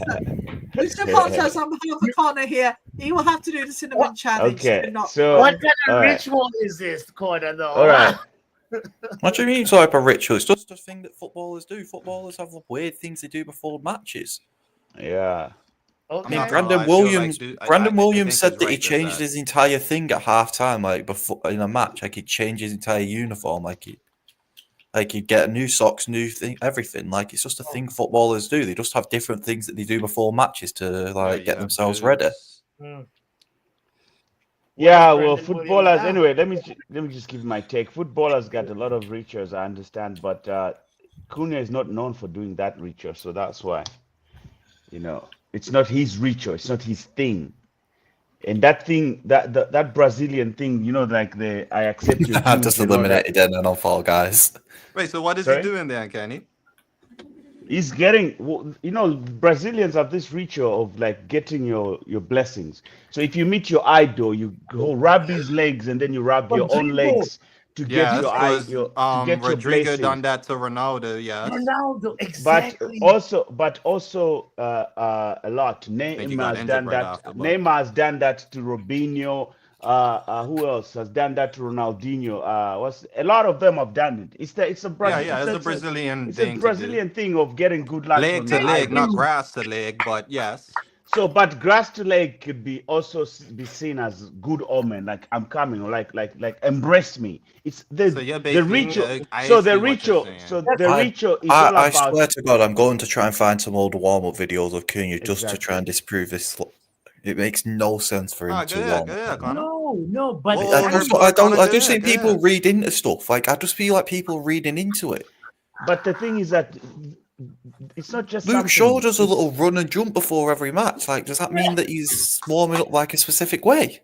[SPEAKER 7] Mr. Pontos, on behalf of Connor here, he will have to do the cinnamon challenge.
[SPEAKER 8] Okay,
[SPEAKER 7] Do not
[SPEAKER 8] so-
[SPEAKER 1] What kind of
[SPEAKER 8] all right.
[SPEAKER 1] ritual is this, Corner, though?
[SPEAKER 8] All right.
[SPEAKER 9] What do you mean type of ritual? It's just a thing that footballers do. Footballers have weird things they do before matches.
[SPEAKER 8] Yeah.
[SPEAKER 5] I'm
[SPEAKER 9] I mean,
[SPEAKER 5] not gonna
[SPEAKER 9] Brandon
[SPEAKER 5] lie, I feel like
[SPEAKER 9] Williams.
[SPEAKER 5] I
[SPEAKER 9] Brandon
[SPEAKER 5] think
[SPEAKER 9] Williams
[SPEAKER 5] he's
[SPEAKER 9] said that he
[SPEAKER 5] right with
[SPEAKER 9] changed
[SPEAKER 5] that.
[SPEAKER 9] his entire thing at half time, like before in a match. Like he'd change his entire uniform, like he'd get new socks, new thing, everything. Like it's just a thing footballers do. They just have different things that they do before matches to like get themselves ready.
[SPEAKER 8] Yeah,
[SPEAKER 1] Where's
[SPEAKER 8] well,
[SPEAKER 1] Brandon Williams
[SPEAKER 8] footballers.
[SPEAKER 1] now?
[SPEAKER 8] Anyway, let me just give my take. Footballers got a lot of rituals, I understand, but Cunha is not known for doing that ritual, so that's why. It's not his ritual. It's not his thing. And that thing, that Brazilian thing, like I accept your
[SPEAKER 9] I
[SPEAKER 8] views
[SPEAKER 9] just
[SPEAKER 8] and all that.
[SPEAKER 9] eliminated Denon on Fall Guys.
[SPEAKER 5] Wait, so what is
[SPEAKER 8] Sorry?
[SPEAKER 5] he doing there, Kenny?
[SPEAKER 8] He's getting, Brazilians have this ritual of like getting your blessings. So if you meet your idol, you go rub his legs and then you rub your own legs to get
[SPEAKER 5] Yes,
[SPEAKER 8] your
[SPEAKER 5] because
[SPEAKER 8] to get your
[SPEAKER 5] Rodrigo
[SPEAKER 8] blessings.
[SPEAKER 5] done that to Ronaldo. Yes.
[SPEAKER 1] Ronaldo,
[SPEAKER 8] But
[SPEAKER 1] exactly.
[SPEAKER 8] also a lot.
[SPEAKER 5] think he
[SPEAKER 8] Neymar
[SPEAKER 5] got
[SPEAKER 8] has
[SPEAKER 5] injured
[SPEAKER 8] done
[SPEAKER 5] right
[SPEAKER 8] that.
[SPEAKER 5] after, but-
[SPEAKER 8] Neymar has done that to Robinho. Who else has done that to Ronaldinho? A lot of them have done it. It's a
[SPEAKER 5] It's a Brazilian
[SPEAKER 8] it's
[SPEAKER 5] thing
[SPEAKER 8] a
[SPEAKER 5] to
[SPEAKER 8] Brazilian thing of getting good luck
[SPEAKER 5] leg
[SPEAKER 8] from
[SPEAKER 5] to
[SPEAKER 8] your
[SPEAKER 5] leg,
[SPEAKER 8] idol.
[SPEAKER 5] not grass to leg, but yes.
[SPEAKER 8] So, but grass to leg could be also be seen as good omen. Like I'm coming, like embrace me. It's
[SPEAKER 5] So you're
[SPEAKER 8] the
[SPEAKER 5] basically,
[SPEAKER 8] ritual.
[SPEAKER 5] I
[SPEAKER 8] So
[SPEAKER 5] see
[SPEAKER 8] the
[SPEAKER 5] what you're
[SPEAKER 8] ritual.
[SPEAKER 5] saying.
[SPEAKER 8] So the ritual is all
[SPEAKER 9] I
[SPEAKER 8] about.
[SPEAKER 9] swear to God, I'm going to try and find some old warm-up videos of Cunha just to
[SPEAKER 8] Exactly.
[SPEAKER 9] try and disprove this. It makes no sense for him
[SPEAKER 5] Ah,
[SPEAKER 9] to
[SPEAKER 5] go
[SPEAKER 9] warm.
[SPEAKER 5] ahead, Connor.
[SPEAKER 1] No, but
[SPEAKER 5] Well,
[SPEAKER 9] I
[SPEAKER 5] Connor,
[SPEAKER 9] just
[SPEAKER 5] go
[SPEAKER 9] see people
[SPEAKER 5] ahead.
[SPEAKER 9] read into stuff. Like I just feel like people reading into it.
[SPEAKER 8] But the thing is that it's not just
[SPEAKER 9] Luke
[SPEAKER 8] something.
[SPEAKER 9] Shaw does a
[SPEAKER 8] it's-
[SPEAKER 9] little run and jump before every match. Like, does that mean that he's warming up like a specific way?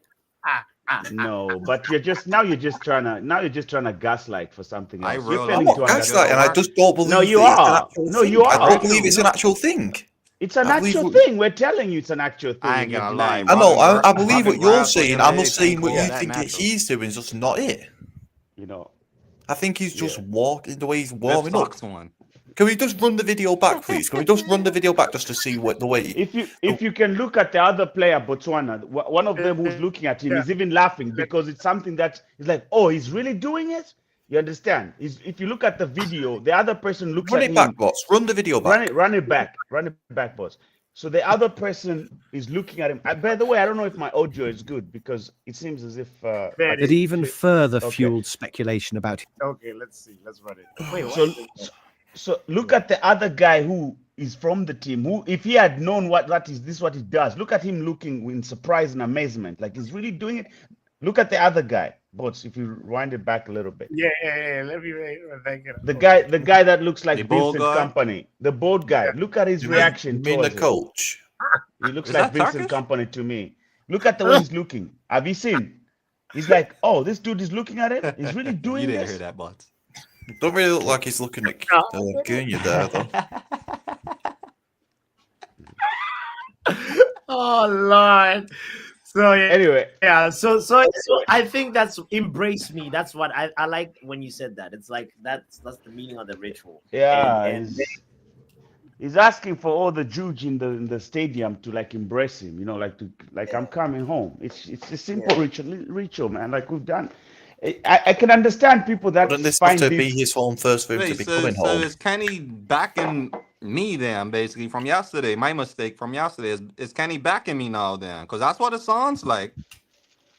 [SPEAKER 8] No, but you're just trying to gaslight for something
[SPEAKER 5] I
[SPEAKER 8] else.
[SPEAKER 5] really-
[SPEAKER 8] You're
[SPEAKER 9] I'm
[SPEAKER 8] failing
[SPEAKER 9] not
[SPEAKER 8] to understand.
[SPEAKER 9] gaslighting. I just don't believe.
[SPEAKER 8] No, you
[SPEAKER 9] that it's an
[SPEAKER 8] are.
[SPEAKER 9] actual
[SPEAKER 8] No,
[SPEAKER 9] thing.
[SPEAKER 8] you
[SPEAKER 9] I
[SPEAKER 8] are.
[SPEAKER 9] don't believe it's an actual thing.
[SPEAKER 8] It's an
[SPEAKER 9] I believe
[SPEAKER 8] actual
[SPEAKER 9] what-
[SPEAKER 8] thing. We're telling you it's an actual thing.
[SPEAKER 5] I ain't
[SPEAKER 8] and you're
[SPEAKER 5] gonna lie,
[SPEAKER 8] denying
[SPEAKER 9] I
[SPEAKER 8] it.
[SPEAKER 9] know.
[SPEAKER 5] Robin
[SPEAKER 9] I believe what
[SPEAKER 5] Robin
[SPEAKER 9] you're
[SPEAKER 5] grabs on
[SPEAKER 9] saying.
[SPEAKER 5] your
[SPEAKER 9] I'm not
[SPEAKER 5] legs
[SPEAKER 9] saying
[SPEAKER 5] and
[SPEAKER 9] what
[SPEAKER 5] call
[SPEAKER 9] you
[SPEAKER 5] that
[SPEAKER 9] think that
[SPEAKER 5] natural.
[SPEAKER 9] he's doing is just not it.
[SPEAKER 8] You know.
[SPEAKER 9] I think he's just
[SPEAKER 8] Yeah.
[SPEAKER 9] walking the way he's
[SPEAKER 5] Lift
[SPEAKER 9] warming up.
[SPEAKER 5] socks one.
[SPEAKER 9] Can we just run the video back, please? Can we just run the video back just to see what the way?
[SPEAKER 8] If you can look at the other player, Botswana, one of them who's looking at him is even laughing because it's something that is like, oh, he's really doing it. You understand? If you look at the video, the other person looks
[SPEAKER 9] Run
[SPEAKER 8] at
[SPEAKER 9] it
[SPEAKER 8] him.
[SPEAKER 9] back, boss. Run the video back.
[SPEAKER 8] Run it back, boss. So the other person is looking at him. By the way, I don't know if my audio is good because it seems as if
[SPEAKER 2] That even further
[SPEAKER 8] Okay.
[SPEAKER 2] fueled speculation about
[SPEAKER 1] Okay, let's see. Let's run it. Wait, what?
[SPEAKER 8] So look at the other guy who is from the team. Who, if he had known what is what he does, look at him looking in surprise and amazement, like he's really doing it. Look at the other guy, Bots. If you rewind it back a little bit,
[SPEAKER 1] Yeah. Let me think it.
[SPEAKER 8] the guy that looks like
[SPEAKER 5] The bald
[SPEAKER 8] Vincent
[SPEAKER 5] guy?
[SPEAKER 8] Company, the bold guy. Look at his
[SPEAKER 9] You
[SPEAKER 8] reaction.
[SPEAKER 9] mean the
[SPEAKER 8] towards it.
[SPEAKER 9] coach?
[SPEAKER 8] He looks
[SPEAKER 5] Is
[SPEAKER 8] like
[SPEAKER 5] that
[SPEAKER 8] Vincent
[SPEAKER 5] Turkish?
[SPEAKER 8] Company to me. Look at the way he's looking. Have you seen? He's like, oh, this dude is looking at it. He's really
[SPEAKER 5] You
[SPEAKER 8] doing
[SPEAKER 5] didn't
[SPEAKER 8] this.
[SPEAKER 5] hear that, but
[SPEAKER 9] Don't really look like he's looking at Cunha there, though.
[SPEAKER 1] Oh Lord. So yeah,
[SPEAKER 8] Anyway,
[SPEAKER 1] so I think that's embrace me. That's what I like when you said that. It's like that's the meaning of the ritual.
[SPEAKER 8] yeah,
[SPEAKER 1] And
[SPEAKER 8] he's asking for all the Jews in the stadium to like embrace him. Like I'm coming home. It's a simple ritual, man. Like we've done. I can understand people that
[SPEAKER 9] Wouldn't this
[SPEAKER 8] find
[SPEAKER 9] have to
[SPEAKER 8] this.
[SPEAKER 9] be his home first for him to
[SPEAKER 5] wait,
[SPEAKER 9] be
[SPEAKER 5] so
[SPEAKER 9] coming home?
[SPEAKER 5] is Kenny backing me then, basically from yesterday? My mistake from yesterday is Kenny backing me now then? Because that's what it sounds like.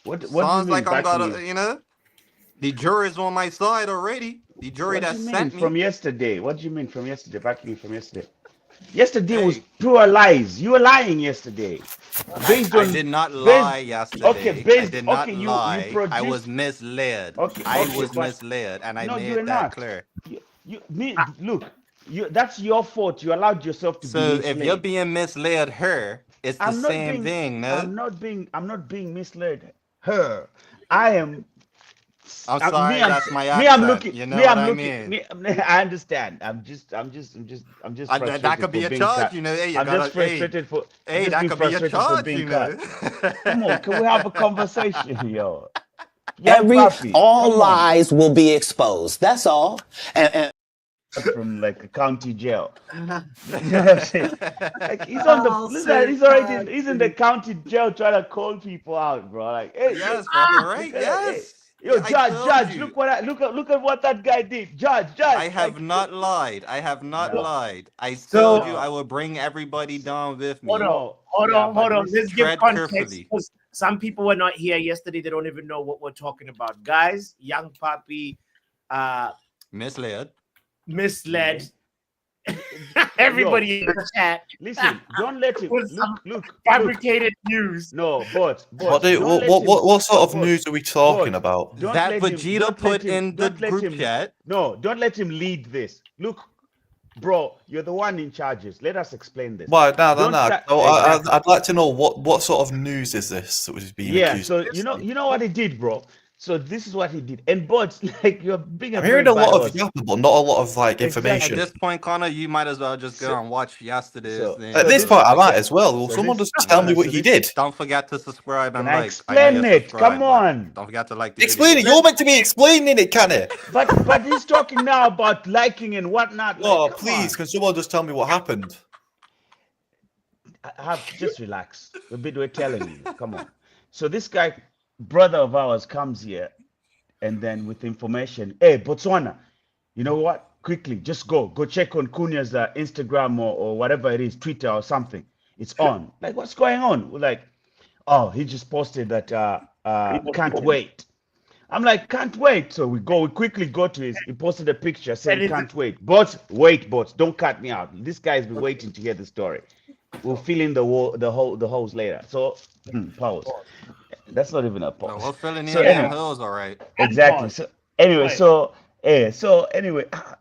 [SPEAKER 8] What do you
[SPEAKER 5] Sounds
[SPEAKER 8] mean
[SPEAKER 5] like I'm
[SPEAKER 8] backing
[SPEAKER 5] gonna,
[SPEAKER 8] you?
[SPEAKER 5] the jury's on my side already. The jury
[SPEAKER 8] What do
[SPEAKER 5] that
[SPEAKER 8] you mean
[SPEAKER 5] sent me.
[SPEAKER 8] from yesterday? What do you mean from yesterday? Backing you from yesterday? Yesterday was
[SPEAKER 5] Hey,
[SPEAKER 8] pure lies. You were lying yesterday. Based
[SPEAKER 5] I
[SPEAKER 8] on
[SPEAKER 5] did not
[SPEAKER 8] based
[SPEAKER 5] lie
[SPEAKER 8] okay,
[SPEAKER 5] yesterday. I
[SPEAKER 8] based
[SPEAKER 5] did not
[SPEAKER 8] okay, you
[SPEAKER 5] lie. I
[SPEAKER 8] produced
[SPEAKER 5] was misled. I
[SPEAKER 8] okay,
[SPEAKER 5] was
[SPEAKER 8] but
[SPEAKER 5] misled, and I
[SPEAKER 8] no, you are
[SPEAKER 5] made that
[SPEAKER 8] not.
[SPEAKER 5] clear.
[SPEAKER 8] You me look, you that's your fault. You allowed yourself to be
[SPEAKER 5] So if you're
[SPEAKER 8] misled.
[SPEAKER 5] being misled, her, it's the
[SPEAKER 8] I'm not
[SPEAKER 5] same
[SPEAKER 8] being
[SPEAKER 5] thing, no?
[SPEAKER 8] I'm not being misled her. I am
[SPEAKER 5] I'm
[SPEAKER 8] I'm, me
[SPEAKER 5] sorry,
[SPEAKER 8] I'm
[SPEAKER 5] that's my
[SPEAKER 8] me I'm
[SPEAKER 5] accent.
[SPEAKER 8] looking
[SPEAKER 5] You
[SPEAKER 8] me
[SPEAKER 5] know what
[SPEAKER 8] I'm
[SPEAKER 5] I
[SPEAKER 8] looking
[SPEAKER 5] mean?
[SPEAKER 8] me I understand. I'm just
[SPEAKER 5] That
[SPEAKER 8] frustrated
[SPEAKER 5] could
[SPEAKER 8] for
[SPEAKER 5] be a
[SPEAKER 8] being
[SPEAKER 5] charge,
[SPEAKER 8] cut.
[SPEAKER 5] you know. Hey, you
[SPEAKER 8] I'm just
[SPEAKER 5] gotta, hey,
[SPEAKER 8] frustrated for I'm
[SPEAKER 5] hey,
[SPEAKER 8] just
[SPEAKER 5] that
[SPEAKER 8] being
[SPEAKER 5] could be a
[SPEAKER 8] frustrated for
[SPEAKER 5] charge,
[SPEAKER 8] being
[SPEAKER 5] you know.
[SPEAKER 8] cut. Come on, can we have a conversation, yo? Young
[SPEAKER 10] Every
[SPEAKER 8] Papi,
[SPEAKER 10] all
[SPEAKER 8] come on.
[SPEAKER 10] lies will be exposed. That's all. And
[SPEAKER 8] From like a county jail. You know what I'm saying? Like he's on the
[SPEAKER 7] Oh,
[SPEAKER 8] listen, he's already
[SPEAKER 7] super.
[SPEAKER 8] he's in the county jail trying to call people out, bro. Like, hey,
[SPEAKER 5] Yes, Papa,
[SPEAKER 8] look
[SPEAKER 5] right?
[SPEAKER 8] at that, hey.
[SPEAKER 5] Yes.
[SPEAKER 8] Yo,
[SPEAKER 5] I told
[SPEAKER 8] judge,
[SPEAKER 5] you.
[SPEAKER 8] look at what that guy did.
[SPEAKER 5] I have
[SPEAKER 8] Like
[SPEAKER 5] not lied. I have not
[SPEAKER 8] no,
[SPEAKER 5] lied. I told
[SPEAKER 1] So
[SPEAKER 5] you I
[SPEAKER 8] no,
[SPEAKER 5] will bring everybody down with
[SPEAKER 1] hold
[SPEAKER 5] me.
[SPEAKER 1] on,
[SPEAKER 8] no, yeah,
[SPEAKER 1] hold
[SPEAKER 8] but
[SPEAKER 1] on.
[SPEAKER 8] listen,
[SPEAKER 1] Let's give
[SPEAKER 5] Tread
[SPEAKER 1] context
[SPEAKER 5] carefully.
[SPEAKER 1] because some people were not here yesterday. They don't even know what we're talking about. Guys, young Papi
[SPEAKER 5] Misled.
[SPEAKER 1] misled
[SPEAKER 8] yo,
[SPEAKER 1] everybody in the chat
[SPEAKER 8] listen, don't let him
[SPEAKER 1] with some
[SPEAKER 8] look.
[SPEAKER 1] fabricated news.
[SPEAKER 8] No,
[SPEAKER 9] What
[SPEAKER 8] but
[SPEAKER 9] do
[SPEAKER 8] don't let him,
[SPEAKER 9] what sort of
[SPEAKER 8] but
[SPEAKER 9] news are we talking
[SPEAKER 8] but
[SPEAKER 9] about?
[SPEAKER 5] That Vegeta put in the
[SPEAKER 8] don't let
[SPEAKER 5] group
[SPEAKER 8] him,
[SPEAKER 5] chat.
[SPEAKER 8] no, don't let him lead this. Look, bro, you're the one in charges. Let us explain this.
[SPEAKER 9] Well, no.
[SPEAKER 8] Don't start
[SPEAKER 9] So
[SPEAKER 8] exactly.
[SPEAKER 9] I'd like to know what sort of news is this that was being
[SPEAKER 8] Yeah,
[SPEAKER 9] accused
[SPEAKER 8] so
[SPEAKER 9] of yesterday?
[SPEAKER 8] you know what he did, bro. So this is what he did. And but like you're being a
[SPEAKER 9] I'm
[SPEAKER 8] very
[SPEAKER 9] hearing a
[SPEAKER 8] bad
[SPEAKER 9] lot of
[SPEAKER 8] host.
[SPEAKER 9] yapping, but not a lot of like
[SPEAKER 5] At
[SPEAKER 8] Exactly.
[SPEAKER 9] information.
[SPEAKER 5] this point, Connor, you might as well just
[SPEAKER 8] So
[SPEAKER 5] go and watch yesterday's
[SPEAKER 9] At
[SPEAKER 5] thing,
[SPEAKER 8] so
[SPEAKER 9] this
[SPEAKER 5] bro.
[SPEAKER 9] point, I might
[SPEAKER 8] okay.
[SPEAKER 9] as well. Will
[SPEAKER 8] So
[SPEAKER 9] someone
[SPEAKER 8] this
[SPEAKER 9] just tell me what
[SPEAKER 8] so
[SPEAKER 9] he
[SPEAKER 8] this
[SPEAKER 9] did?
[SPEAKER 5] Don't forget to subscribe
[SPEAKER 8] can
[SPEAKER 5] and
[SPEAKER 8] I
[SPEAKER 5] like. I know you're
[SPEAKER 8] explain it? Come
[SPEAKER 5] subscribed, but
[SPEAKER 8] on.
[SPEAKER 5] don't forget to like the
[SPEAKER 9] Explain
[SPEAKER 5] video.
[SPEAKER 9] it. You're meant to be explaining it, can it?
[SPEAKER 8] But he's talking now about liking and whatnot. Like,
[SPEAKER 9] Oh,
[SPEAKER 8] come
[SPEAKER 9] please,
[SPEAKER 8] on.
[SPEAKER 9] can someone just tell me what happened?
[SPEAKER 8] I have just relax. We're telling you. Come on. So this guy, brother of ours, comes here and then with information. Hey, Botswana, you know what? Quickly, just go check on Cunha's Instagram or whatever it is, Twitter or something. It's on. Like, what's going on? We're like, oh, he just posted that can't wait. I'm like, can't wait. So we quickly go to his. He posted a picture saying,
[SPEAKER 1] And it's
[SPEAKER 8] can't wait. But don't cut me out. This guy's been waiting to hear the story. We'll fill in the holes later. So pause. That's not even a
[SPEAKER 5] No,
[SPEAKER 8] pause.
[SPEAKER 5] we're filling
[SPEAKER 8] So
[SPEAKER 5] in them
[SPEAKER 8] anyway,
[SPEAKER 5] hills, all right.
[SPEAKER 8] exactly.
[SPEAKER 1] unpause.
[SPEAKER 8] So anyway,
[SPEAKER 1] Right.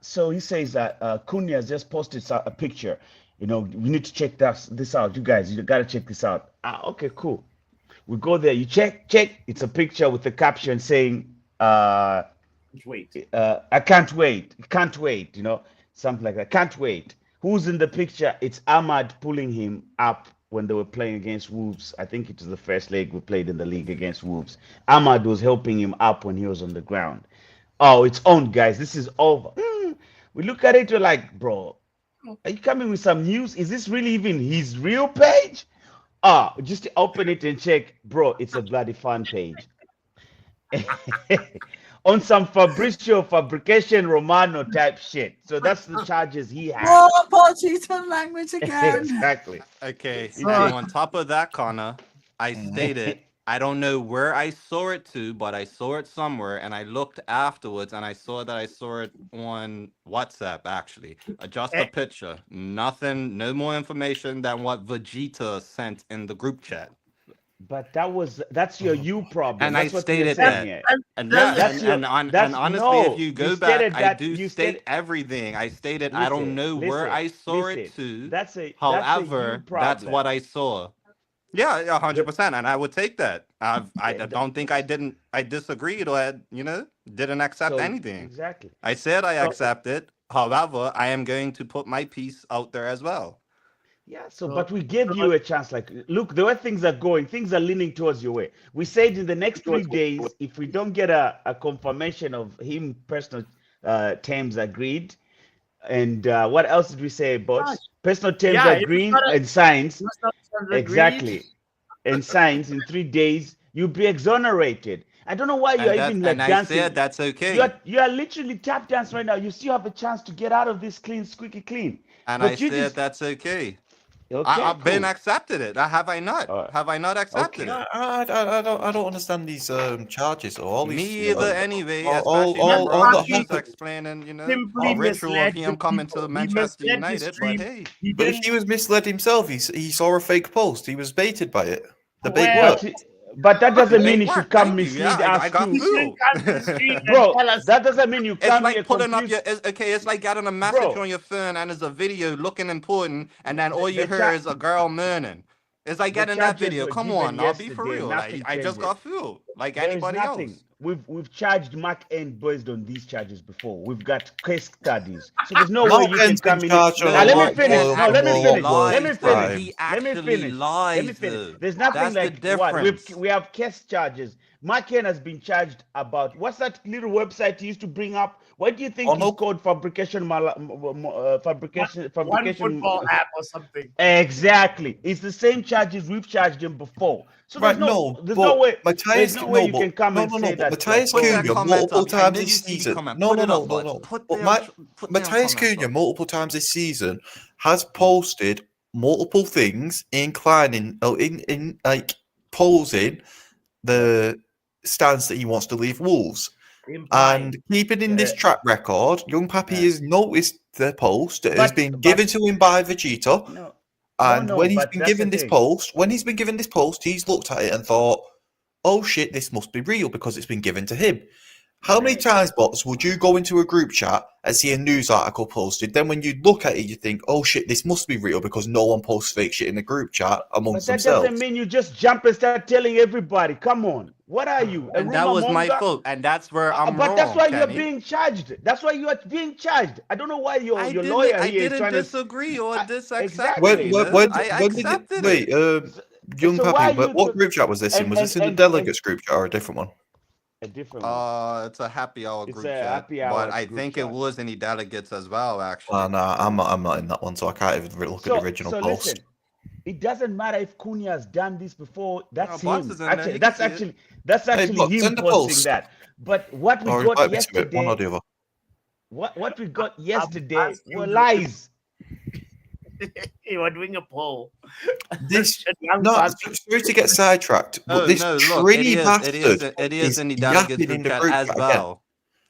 [SPEAKER 8] so he says that Cunha has just posted a picture. You know, we need to check this out. You guys, you gotta check this out. Okay, cool. We go there. You check. It's a picture with the caption saying,
[SPEAKER 1] Wait.
[SPEAKER 8] I can't wait. Can't wait. You know, something like that. Can't wait. Who's in the picture? It's Ahmad pulling him up when they were playing against Wolves. I think it was the first leg we played in the league against Wolves. Ahmad was helping him up when he was on the ground. Oh, it's on, guys. This is over. We look at it, we're like, bro, are you coming with some news? Is this really even his real page? Just open it and check, bro. It's a bloody fan page. On some Fabrizio Fabrication Romano type shit. So that's the charges he has.
[SPEAKER 7] Oh, Portuguese language again.
[SPEAKER 8] Exactly.
[SPEAKER 5] Okay,
[SPEAKER 8] He
[SPEAKER 5] and
[SPEAKER 8] did.
[SPEAKER 5] on top of that, Connor, I stated I don't know where I saw it to, but I saw it somewhere, and I looked afterwards, and I saw that I saw it on WhatsApp. Actually, just a picture, nothing, no more information than what Vegeta sent in the group chat.
[SPEAKER 8] But that's your you problem.
[SPEAKER 5] And I
[SPEAKER 8] That's what we are
[SPEAKER 5] stated
[SPEAKER 8] saying
[SPEAKER 5] that.
[SPEAKER 8] here.
[SPEAKER 5] And yeah,
[SPEAKER 8] That's your
[SPEAKER 5] and
[SPEAKER 8] that's
[SPEAKER 5] honestly, if
[SPEAKER 8] no.
[SPEAKER 5] you
[SPEAKER 8] You
[SPEAKER 5] go back,
[SPEAKER 8] stated
[SPEAKER 5] I
[SPEAKER 8] that
[SPEAKER 5] do
[SPEAKER 8] you
[SPEAKER 5] state
[SPEAKER 8] stated
[SPEAKER 5] everything. I stated I don't know where I saw it to.
[SPEAKER 8] That's a you
[SPEAKER 5] However, that's
[SPEAKER 8] problem.
[SPEAKER 5] what I saw. Yeah, yeah,
[SPEAKER 8] The,
[SPEAKER 5] 100%, and I would take that. I
[SPEAKER 8] the,
[SPEAKER 5] don't think I disagreed or didn't accept
[SPEAKER 8] so
[SPEAKER 5] anything.
[SPEAKER 8] exactly.
[SPEAKER 5] I said I
[SPEAKER 1] So,
[SPEAKER 5] accepted. However, I am going to put my piece out there as well.
[SPEAKER 8] Yeah, so
[SPEAKER 1] so,
[SPEAKER 8] but we gave you a chance. Like, look, the way things are going, things are leaning towards your way. We said in the next 3 days, if we don't get a confirmation of him personal terms agreed, and what else did we say about personal terms
[SPEAKER 1] yeah, it was
[SPEAKER 8] agreed
[SPEAKER 1] not a,
[SPEAKER 8] and signs?
[SPEAKER 1] it was not agreed.
[SPEAKER 8] Exactly, and signs in 3 days, you'll be exonerated. I don't know why you're even
[SPEAKER 5] And
[SPEAKER 8] like
[SPEAKER 5] I said
[SPEAKER 8] dancing.
[SPEAKER 5] that's okay.
[SPEAKER 8] You are literally tap dancing right now. You still have a chance to get out of this clean, squeaky clean.
[SPEAKER 5] And I
[SPEAKER 8] But you
[SPEAKER 5] said
[SPEAKER 8] just
[SPEAKER 5] that's okay.
[SPEAKER 8] Okay,
[SPEAKER 5] I've been
[SPEAKER 8] cool.
[SPEAKER 5] accepted it. Have I not?
[SPEAKER 8] All right.
[SPEAKER 5] Have I not accepted
[SPEAKER 8] Okay.
[SPEAKER 5] it?
[SPEAKER 9] I don't understand these charges or all these.
[SPEAKER 5] Me either. Anyway,
[SPEAKER 9] all,
[SPEAKER 5] especially
[SPEAKER 8] Young
[SPEAKER 5] when
[SPEAKER 9] all
[SPEAKER 5] Bro
[SPEAKER 9] that
[SPEAKER 5] was just
[SPEAKER 8] Parky
[SPEAKER 9] happened.
[SPEAKER 5] explaining,
[SPEAKER 8] Oh,
[SPEAKER 5] the
[SPEAKER 1] simply
[SPEAKER 5] ritual of
[SPEAKER 1] misled the
[SPEAKER 5] him coming to
[SPEAKER 1] people. He
[SPEAKER 5] Manchester
[SPEAKER 1] misled the
[SPEAKER 5] United. But
[SPEAKER 1] stream.
[SPEAKER 5] hey,
[SPEAKER 1] He
[SPEAKER 9] But if
[SPEAKER 1] didn't.
[SPEAKER 9] he was misled himself, he saw a fake post. He was baited by it. The bait
[SPEAKER 1] Well,
[SPEAKER 9] worked.
[SPEAKER 8] but that
[SPEAKER 5] the
[SPEAKER 8] doesn't mean
[SPEAKER 5] bait
[SPEAKER 8] you should
[SPEAKER 5] worked.
[SPEAKER 8] come
[SPEAKER 5] Thank you. Yeah,
[SPEAKER 8] mislead
[SPEAKER 5] I
[SPEAKER 8] us
[SPEAKER 5] got
[SPEAKER 1] he
[SPEAKER 8] too.
[SPEAKER 1] didn't
[SPEAKER 5] fooled.
[SPEAKER 1] come to the stream and
[SPEAKER 8] Bro,
[SPEAKER 1] tell us.
[SPEAKER 8] that doesn't mean you
[SPEAKER 5] It's
[SPEAKER 8] come here
[SPEAKER 5] like putting up
[SPEAKER 8] confused.
[SPEAKER 5] okay, it's like getting a message
[SPEAKER 8] Bro,
[SPEAKER 5] on your phone and it's a video looking important, and then all you
[SPEAKER 8] the
[SPEAKER 5] hear is a girl moaning. It's like
[SPEAKER 8] the
[SPEAKER 5] getting that
[SPEAKER 8] charges
[SPEAKER 5] video.
[SPEAKER 8] were
[SPEAKER 5] Come
[SPEAKER 8] given
[SPEAKER 5] on, I'll be for
[SPEAKER 8] yesterday.
[SPEAKER 5] real. Like
[SPEAKER 8] Nothing
[SPEAKER 5] I just
[SPEAKER 8] changes.
[SPEAKER 5] got fooled, like
[SPEAKER 8] There is
[SPEAKER 5] anybody
[SPEAKER 8] nothing.
[SPEAKER 5] else.
[SPEAKER 8] We've charged Mark N based on these charges before. We've got case studies, so there's no way
[SPEAKER 9] Mark
[SPEAKER 8] you can
[SPEAKER 9] N's been
[SPEAKER 8] come in here.
[SPEAKER 9] charged on
[SPEAKER 8] Now
[SPEAKER 5] No,
[SPEAKER 9] a
[SPEAKER 8] let me
[SPEAKER 9] lot
[SPEAKER 5] Mark
[SPEAKER 8] finish.
[SPEAKER 5] Ken
[SPEAKER 9] more
[SPEAKER 8] No, let me
[SPEAKER 5] actually
[SPEAKER 9] more
[SPEAKER 8] finish.
[SPEAKER 9] worse
[SPEAKER 8] Let me
[SPEAKER 5] lies though.
[SPEAKER 8] finish.
[SPEAKER 5] He
[SPEAKER 9] crimes.
[SPEAKER 8] Let me
[SPEAKER 5] actually
[SPEAKER 8] finish. Let me
[SPEAKER 5] lies
[SPEAKER 8] finish.
[SPEAKER 5] though.
[SPEAKER 8] There's nothing
[SPEAKER 5] That's the
[SPEAKER 8] like what
[SPEAKER 5] difference.
[SPEAKER 8] we have case charges. Mark N has been charged about what's that little website he used to bring up? What do you think
[SPEAKER 9] On
[SPEAKER 8] is
[SPEAKER 9] up.
[SPEAKER 8] called fabrication?
[SPEAKER 1] One
[SPEAKER 8] Fabrication.
[SPEAKER 1] football app or something.
[SPEAKER 8] Exactly. It's the same charges we've charged him before. So
[SPEAKER 9] Right, no,
[SPEAKER 8] there's no
[SPEAKER 9] but
[SPEAKER 8] way,
[SPEAKER 9] Matthias,
[SPEAKER 8] you can come and say
[SPEAKER 9] but
[SPEAKER 8] that
[SPEAKER 9] Matthias
[SPEAKER 5] Put that
[SPEAKER 8] oh,
[SPEAKER 9] Cunha
[SPEAKER 5] comment
[SPEAKER 9] multiple
[SPEAKER 5] up. I
[SPEAKER 9] times
[SPEAKER 5] know you
[SPEAKER 9] this
[SPEAKER 5] see the
[SPEAKER 9] season.
[SPEAKER 5] comment.
[SPEAKER 9] No,
[SPEAKER 5] Put
[SPEAKER 9] no,
[SPEAKER 5] it
[SPEAKER 9] no,
[SPEAKER 5] up,
[SPEAKER 9] no,
[SPEAKER 5] boys.
[SPEAKER 9] no.
[SPEAKER 5] Put
[SPEAKER 9] But
[SPEAKER 5] them, put them
[SPEAKER 9] Matthias
[SPEAKER 5] comments
[SPEAKER 9] Cunha
[SPEAKER 5] up.
[SPEAKER 9] multiple times this season has posted multiple things inclining, in like posing the stance that he wants to leave Wolves.
[SPEAKER 1] Implying.
[SPEAKER 9] And keeping in this
[SPEAKER 8] uh,
[SPEAKER 9] track record, young Pappy
[SPEAKER 8] uh,
[SPEAKER 9] has noticed the post that has been given
[SPEAKER 8] but
[SPEAKER 9] to him by Vegeta.
[SPEAKER 8] no,
[SPEAKER 9] And when he's
[SPEAKER 8] but
[SPEAKER 9] been
[SPEAKER 8] that's the
[SPEAKER 9] given this
[SPEAKER 8] thing.
[SPEAKER 9] post, he's looked at it and thought, "Oh shit, this must be real because it's been given to him." How many times, Bots, would you go into a group chat and see a news article posted? Then when you look at it, you think, "Oh shit, this must be real because no one posts fake shit in the group chat
[SPEAKER 8] But
[SPEAKER 9] amongst
[SPEAKER 8] that doesn't
[SPEAKER 9] themselves."
[SPEAKER 8] mean you just jump and start telling everybody. Come on, what are you, a
[SPEAKER 5] And that
[SPEAKER 8] rumor
[SPEAKER 5] was my
[SPEAKER 8] monger?
[SPEAKER 5] fault. And that's where I'm
[SPEAKER 8] But that's
[SPEAKER 5] wrong,
[SPEAKER 8] why you're
[SPEAKER 5] Kenny.
[SPEAKER 8] being charged. That's why you are being charged. I don't know why your lawyer
[SPEAKER 5] I
[SPEAKER 8] here is
[SPEAKER 5] didn't
[SPEAKER 8] trying to.
[SPEAKER 5] disagree or disaccept
[SPEAKER 9] When,
[SPEAKER 5] it,
[SPEAKER 8] Exactly.
[SPEAKER 5] you
[SPEAKER 9] when,
[SPEAKER 5] know?
[SPEAKER 9] when,
[SPEAKER 5] I
[SPEAKER 9] when did it?
[SPEAKER 5] accepted
[SPEAKER 9] Wait,
[SPEAKER 5] it.
[SPEAKER 9] young
[SPEAKER 8] So why
[SPEAKER 9] Pappy,
[SPEAKER 8] you
[SPEAKER 9] what
[SPEAKER 8] took
[SPEAKER 9] group chat was this in? Was this in the
[SPEAKER 8] and
[SPEAKER 9] delegates group chat or a different one?
[SPEAKER 8] a different one?
[SPEAKER 5] It's a happy hour
[SPEAKER 8] It's
[SPEAKER 5] group
[SPEAKER 8] a
[SPEAKER 5] chat,
[SPEAKER 8] happy
[SPEAKER 5] but
[SPEAKER 8] hour
[SPEAKER 5] I
[SPEAKER 8] group
[SPEAKER 5] think it
[SPEAKER 8] chat.
[SPEAKER 5] was any delegates as well, actually.
[SPEAKER 9] Nah, I'm not in that one, so I can't even look at the original
[SPEAKER 8] So
[SPEAKER 9] post.
[SPEAKER 8] listen, it doesn't matter if Cunha has done this before. That's
[SPEAKER 5] Bots
[SPEAKER 8] him.
[SPEAKER 5] is in there.
[SPEAKER 8] Actually,
[SPEAKER 5] He can see it.
[SPEAKER 8] that's
[SPEAKER 9] Hey,
[SPEAKER 8] actually
[SPEAKER 9] look,
[SPEAKER 8] him
[SPEAKER 9] send a
[SPEAKER 8] posting
[SPEAKER 9] post
[SPEAKER 8] that. But what we
[SPEAKER 9] or
[SPEAKER 8] got
[SPEAKER 9] invite me to it, one or
[SPEAKER 8] yesterday,
[SPEAKER 9] the other.
[SPEAKER 8] what we got
[SPEAKER 1] I'm
[SPEAKER 8] yesterday
[SPEAKER 1] asking
[SPEAKER 8] were
[SPEAKER 1] you.
[SPEAKER 8] lies.
[SPEAKER 1] You are doing a poll.
[SPEAKER 9] This
[SPEAKER 1] Young
[SPEAKER 9] no,
[SPEAKER 1] Parky.
[SPEAKER 9] sorry to get sidetracked, but
[SPEAKER 5] Oh
[SPEAKER 9] this
[SPEAKER 5] no, look,
[SPEAKER 9] Trini bastard
[SPEAKER 5] it is
[SPEAKER 9] is
[SPEAKER 5] in the delegates
[SPEAKER 9] yapping in
[SPEAKER 5] group
[SPEAKER 9] the
[SPEAKER 5] chat
[SPEAKER 9] group
[SPEAKER 5] as
[SPEAKER 9] chat again.
[SPEAKER 5] well.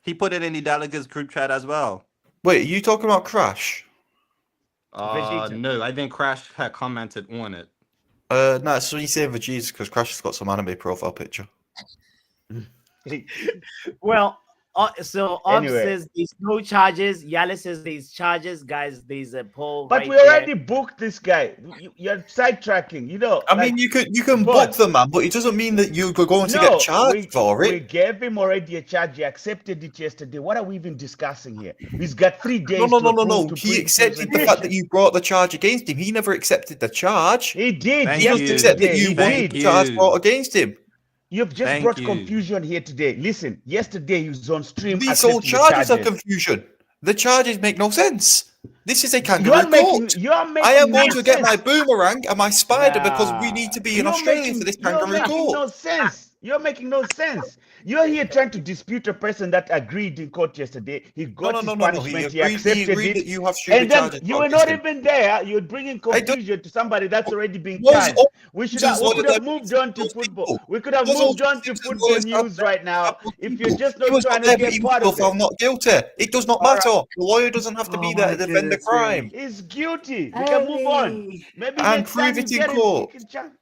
[SPEAKER 5] He put it in the delegates group chat as well.
[SPEAKER 9] Wait, are you talking about Crash?
[SPEAKER 1] Vegeta.
[SPEAKER 5] No, I think Crash had commented on it.
[SPEAKER 9] No, so you say Vegeta because Crash has got some anime profile picture.
[SPEAKER 1] Well, so Ob
[SPEAKER 8] Anyway.
[SPEAKER 1] says there's no charges. Yale says there's charges. Guys, there's a poll.
[SPEAKER 8] But
[SPEAKER 1] right
[SPEAKER 8] we
[SPEAKER 1] there.
[SPEAKER 8] already booked this guy. You're sidetracking. You know.
[SPEAKER 9] I
[SPEAKER 8] like,
[SPEAKER 9] mean, you can book
[SPEAKER 8] boss,
[SPEAKER 9] the man, but it doesn't mean that you're going to get
[SPEAKER 8] No,
[SPEAKER 9] charged for
[SPEAKER 8] we
[SPEAKER 9] it.
[SPEAKER 8] gave him already a charge. He accepted it yesterday. What are we even discussing here? He's got 3 days.
[SPEAKER 9] No.
[SPEAKER 8] to approve to
[SPEAKER 9] He
[SPEAKER 8] bring
[SPEAKER 9] accepted the
[SPEAKER 8] presentation.
[SPEAKER 9] fact that you brought the charge against him. He never accepted the charge.
[SPEAKER 8] He did.
[SPEAKER 5] Thank
[SPEAKER 9] He just
[SPEAKER 5] you.
[SPEAKER 9] accepted that
[SPEAKER 8] Yesterday,
[SPEAKER 9] you
[SPEAKER 8] he
[SPEAKER 9] wanted
[SPEAKER 8] did.
[SPEAKER 9] the charge brought against him.
[SPEAKER 8] You've just
[SPEAKER 5] Thank
[SPEAKER 8] brought
[SPEAKER 5] you.
[SPEAKER 8] confusion here today. Listen, yesterday he was on stream.
[SPEAKER 9] These old
[SPEAKER 8] accepting the
[SPEAKER 9] charges are confusion. The charges make no sense. This is a kangaroo court. I am going to get my boomerang and my spider because we need to be in Australia for this kangaroo court.
[SPEAKER 8] No sense. You're making no sense. You're here trying to dispute a person that agreed in court yesterday. He got his punishment. He accepted
[SPEAKER 9] agreed
[SPEAKER 8] it.
[SPEAKER 9] that you have stupid
[SPEAKER 8] And then
[SPEAKER 9] charges
[SPEAKER 8] you
[SPEAKER 9] brought
[SPEAKER 8] were not
[SPEAKER 9] against him.
[SPEAKER 8] even there. You're bringing confusion to somebody that's already been
[SPEAKER 9] Was
[SPEAKER 8] charged.
[SPEAKER 9] all
[SPEAKER 8] We could
[SPEAKER 9] Simpsons
[SPEAKER 8] have
[SPEAKER 9] like
[SPEAKER 8] moved on to
[SPEAKER 9] those
[SPEAKER 8] football.
[SPEAKER 9] people?
[SPEAKER 8] We could have
[SPEAKER 9] Was all
[SPEAKER 8] moved on to
[SPEAKER 9] Simpsons
[SPEAKER 8] football
[SPEAKER 9] lawyers have
[SPEAKER 8] news right now
[SPEAKER 9] those
[SPEAKER 8] if you're
[SPEAKER 9] people?
[SPEAKER 8] just
[SPEAKER 9] He
[SPEAKER 8] not
[SPEAKER 9] was
[SPEAKER 8] trying
[SPEAKER 9] not
[SPEAKER 8] to
[SPEAKER 9] there, but
[SPEAKER 8] get
[SPEAKER 9] he
[SPEAKER 8] part
[SPEAKER 9] still
[SPEAKER 8] of it.
[SPEAKER 9] found not guilty. It does not matter. The lawyer doesn't have to be there
[SPEAKER 7] my
[SPEAKER 9] to defend the
[SPEAKER 7] goodness
[SPEAKER 9] crime.
[SPEAKER 7] me.
[SPEAKER 8] He's guilty. We can move on. Maybe
[SPEAKER 9] And
[SPEAKER 8] next time
[SPEAKER 9] prove
[SPEAKER 8] you
[SPEAKER 9] it in
[SPEAKER 8] get him,
[SPEAKER 9] court.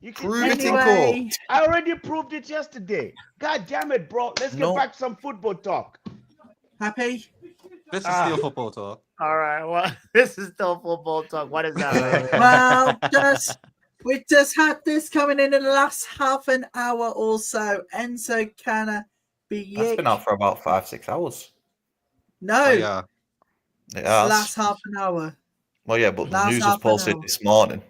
[SPEAKER 8] you can
[SPEAKER 9] Prove it in
[SPEAKER 7] Anyway,
[SPEAKER 9] court.
[SPEAKER 8] I already proved it yesterday. God damn it, bro. Let's get
[SPEAKER 9] No.
[SPEAKER 8] back to some football talk.
[SPEAKER 7] happy?
[SPEAKER 5] This is still football talk.
[SPEAKER 1] All right. Well, this is still football talk. What is that?
[SPEAKER 7] Well, we just had this coming in the last half an hour or so. Enzo Cunha
[SPEAKER 9] That's been out for about 5-6 hours.
[SPEAKER 7] No,
[SPEAKER 5] Oh, yeah.
[SPEAKER 9] It has.
[SPEAKER 7] last half an hour.
[SPEAKER 9] Well, yeah, but the
[SPEAKER 7] last
[SPEAKER 9] news
[SPEAKER 7] half
[SPEAKER 9] was
[SPEAKER 7] an
[SPEAKER 9] posted
[SPEAKER 7] hour.
[SPEAKER 9] this morning.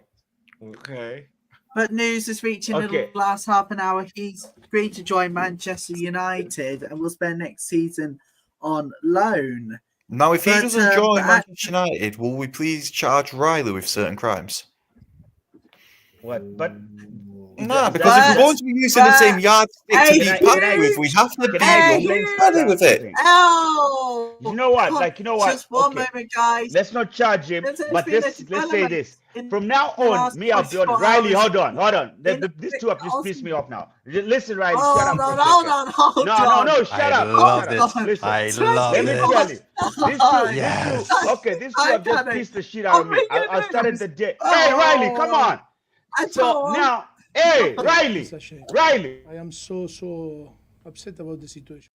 [SPEAKER 1] Okay.
[SPEAKER 7] But news is reaching
[SPEAKER 8] Okay.
[SPEAKER 7] the last half an hour. He's agreed to join Manchester United and will spend next season on loan.
[SPEAKER 9] Now, if he
[SPEAKER 7] But,
[SPEAKER 9] doesn't join
[SPEAKER 7] but
[SPEAKER 9] Manchester United, will we please charge Riley with certain crimes?
[SPEAKER 8] What? But
[SPEAKER 9] Nah, because if we're going to be using the same yardstick to
[SPEAKER 7] Hey,
[SPEAKER 9] beat
[SPEAKER 7] Hugh,
[SPEAKER 9] Patrick with, we have to
[SPEAKER 1] Can
[SPEAKER 9] beat
[SPEAKER 1] I
[SPEAKER 7] Hey,
[SPEAKER 9] them
[SPEAKER 1] explain
[SPEAKER 9] fairly with it.
[SPEAKER 1] something?
[SPEAKER 7] oh,
[SPEAKER 8] You know what? Like, you know what?
[SPEAKER 7] just one
[SPEAKER 8] Okay,
[SPEAKER 7] moment, guys.
[SPEAKER 8] let's not charge him,
[SPEAKER 7] There's
[SPEAKER 8] but
[SPEAKER 7] been a
[SPEAKER 8] let's say
[SPEAKER 7] development
[SPEAKER 8] this.
[SPEAKER 7] in
[SPEAKER 8] From now
[SPEAKER 7] the
[SPEAKER 8] on,
[SPEAKER 7] last
[SPEAKER 8] me, I'll be on
[SPEAKER 7] 24
[SPEAKER 8] Riley.
[SPEAKER 7] hours.
[SPEAKER 8] Hold on.
[SPEAKER 7] In the
[SPEAKER 8] These two have just pissed me off now. Listen, Riley,
[SPEAKER 7] Hold
[SPEAKER 8] shut up for a
[SPEAKER 7] on,
[SPEAKER 8] second.
[SPEAKER 7] hold on.
[SPEAKER 8] No, shut
[SPEAKER 9] I
[SPEAKER 8] up.
[SPEAKER 9] love
[SPEAKER 8] Shut
[SPEAKER 9] it.
[SPEAKER 8] up. Listen,
[SPEAKER 9] I love
[SPEAKER 8] let me
[SPEAKER 9] it.
[SPEAKER 8] tell you.
[SPEAKER 9] Yes.
[SPEAKER 8] These two have just pissed the shit out of me. I started the day.
[SPEAKER 7] Oh,
[SPEAKER 8] Hey, Riley, come on.
[SPEAKER 7] I
[SPEAKER 8] So
[SPEAKER 7] told
[SPEAKER 8] now, hey,
[SPEAKER 11] It's
[SPEAKER 8] Riley,
[SPEAKER 11] a shame.
[SPEAKER 8] Riley.
[SPEAKER 11] I am so upset about the situation.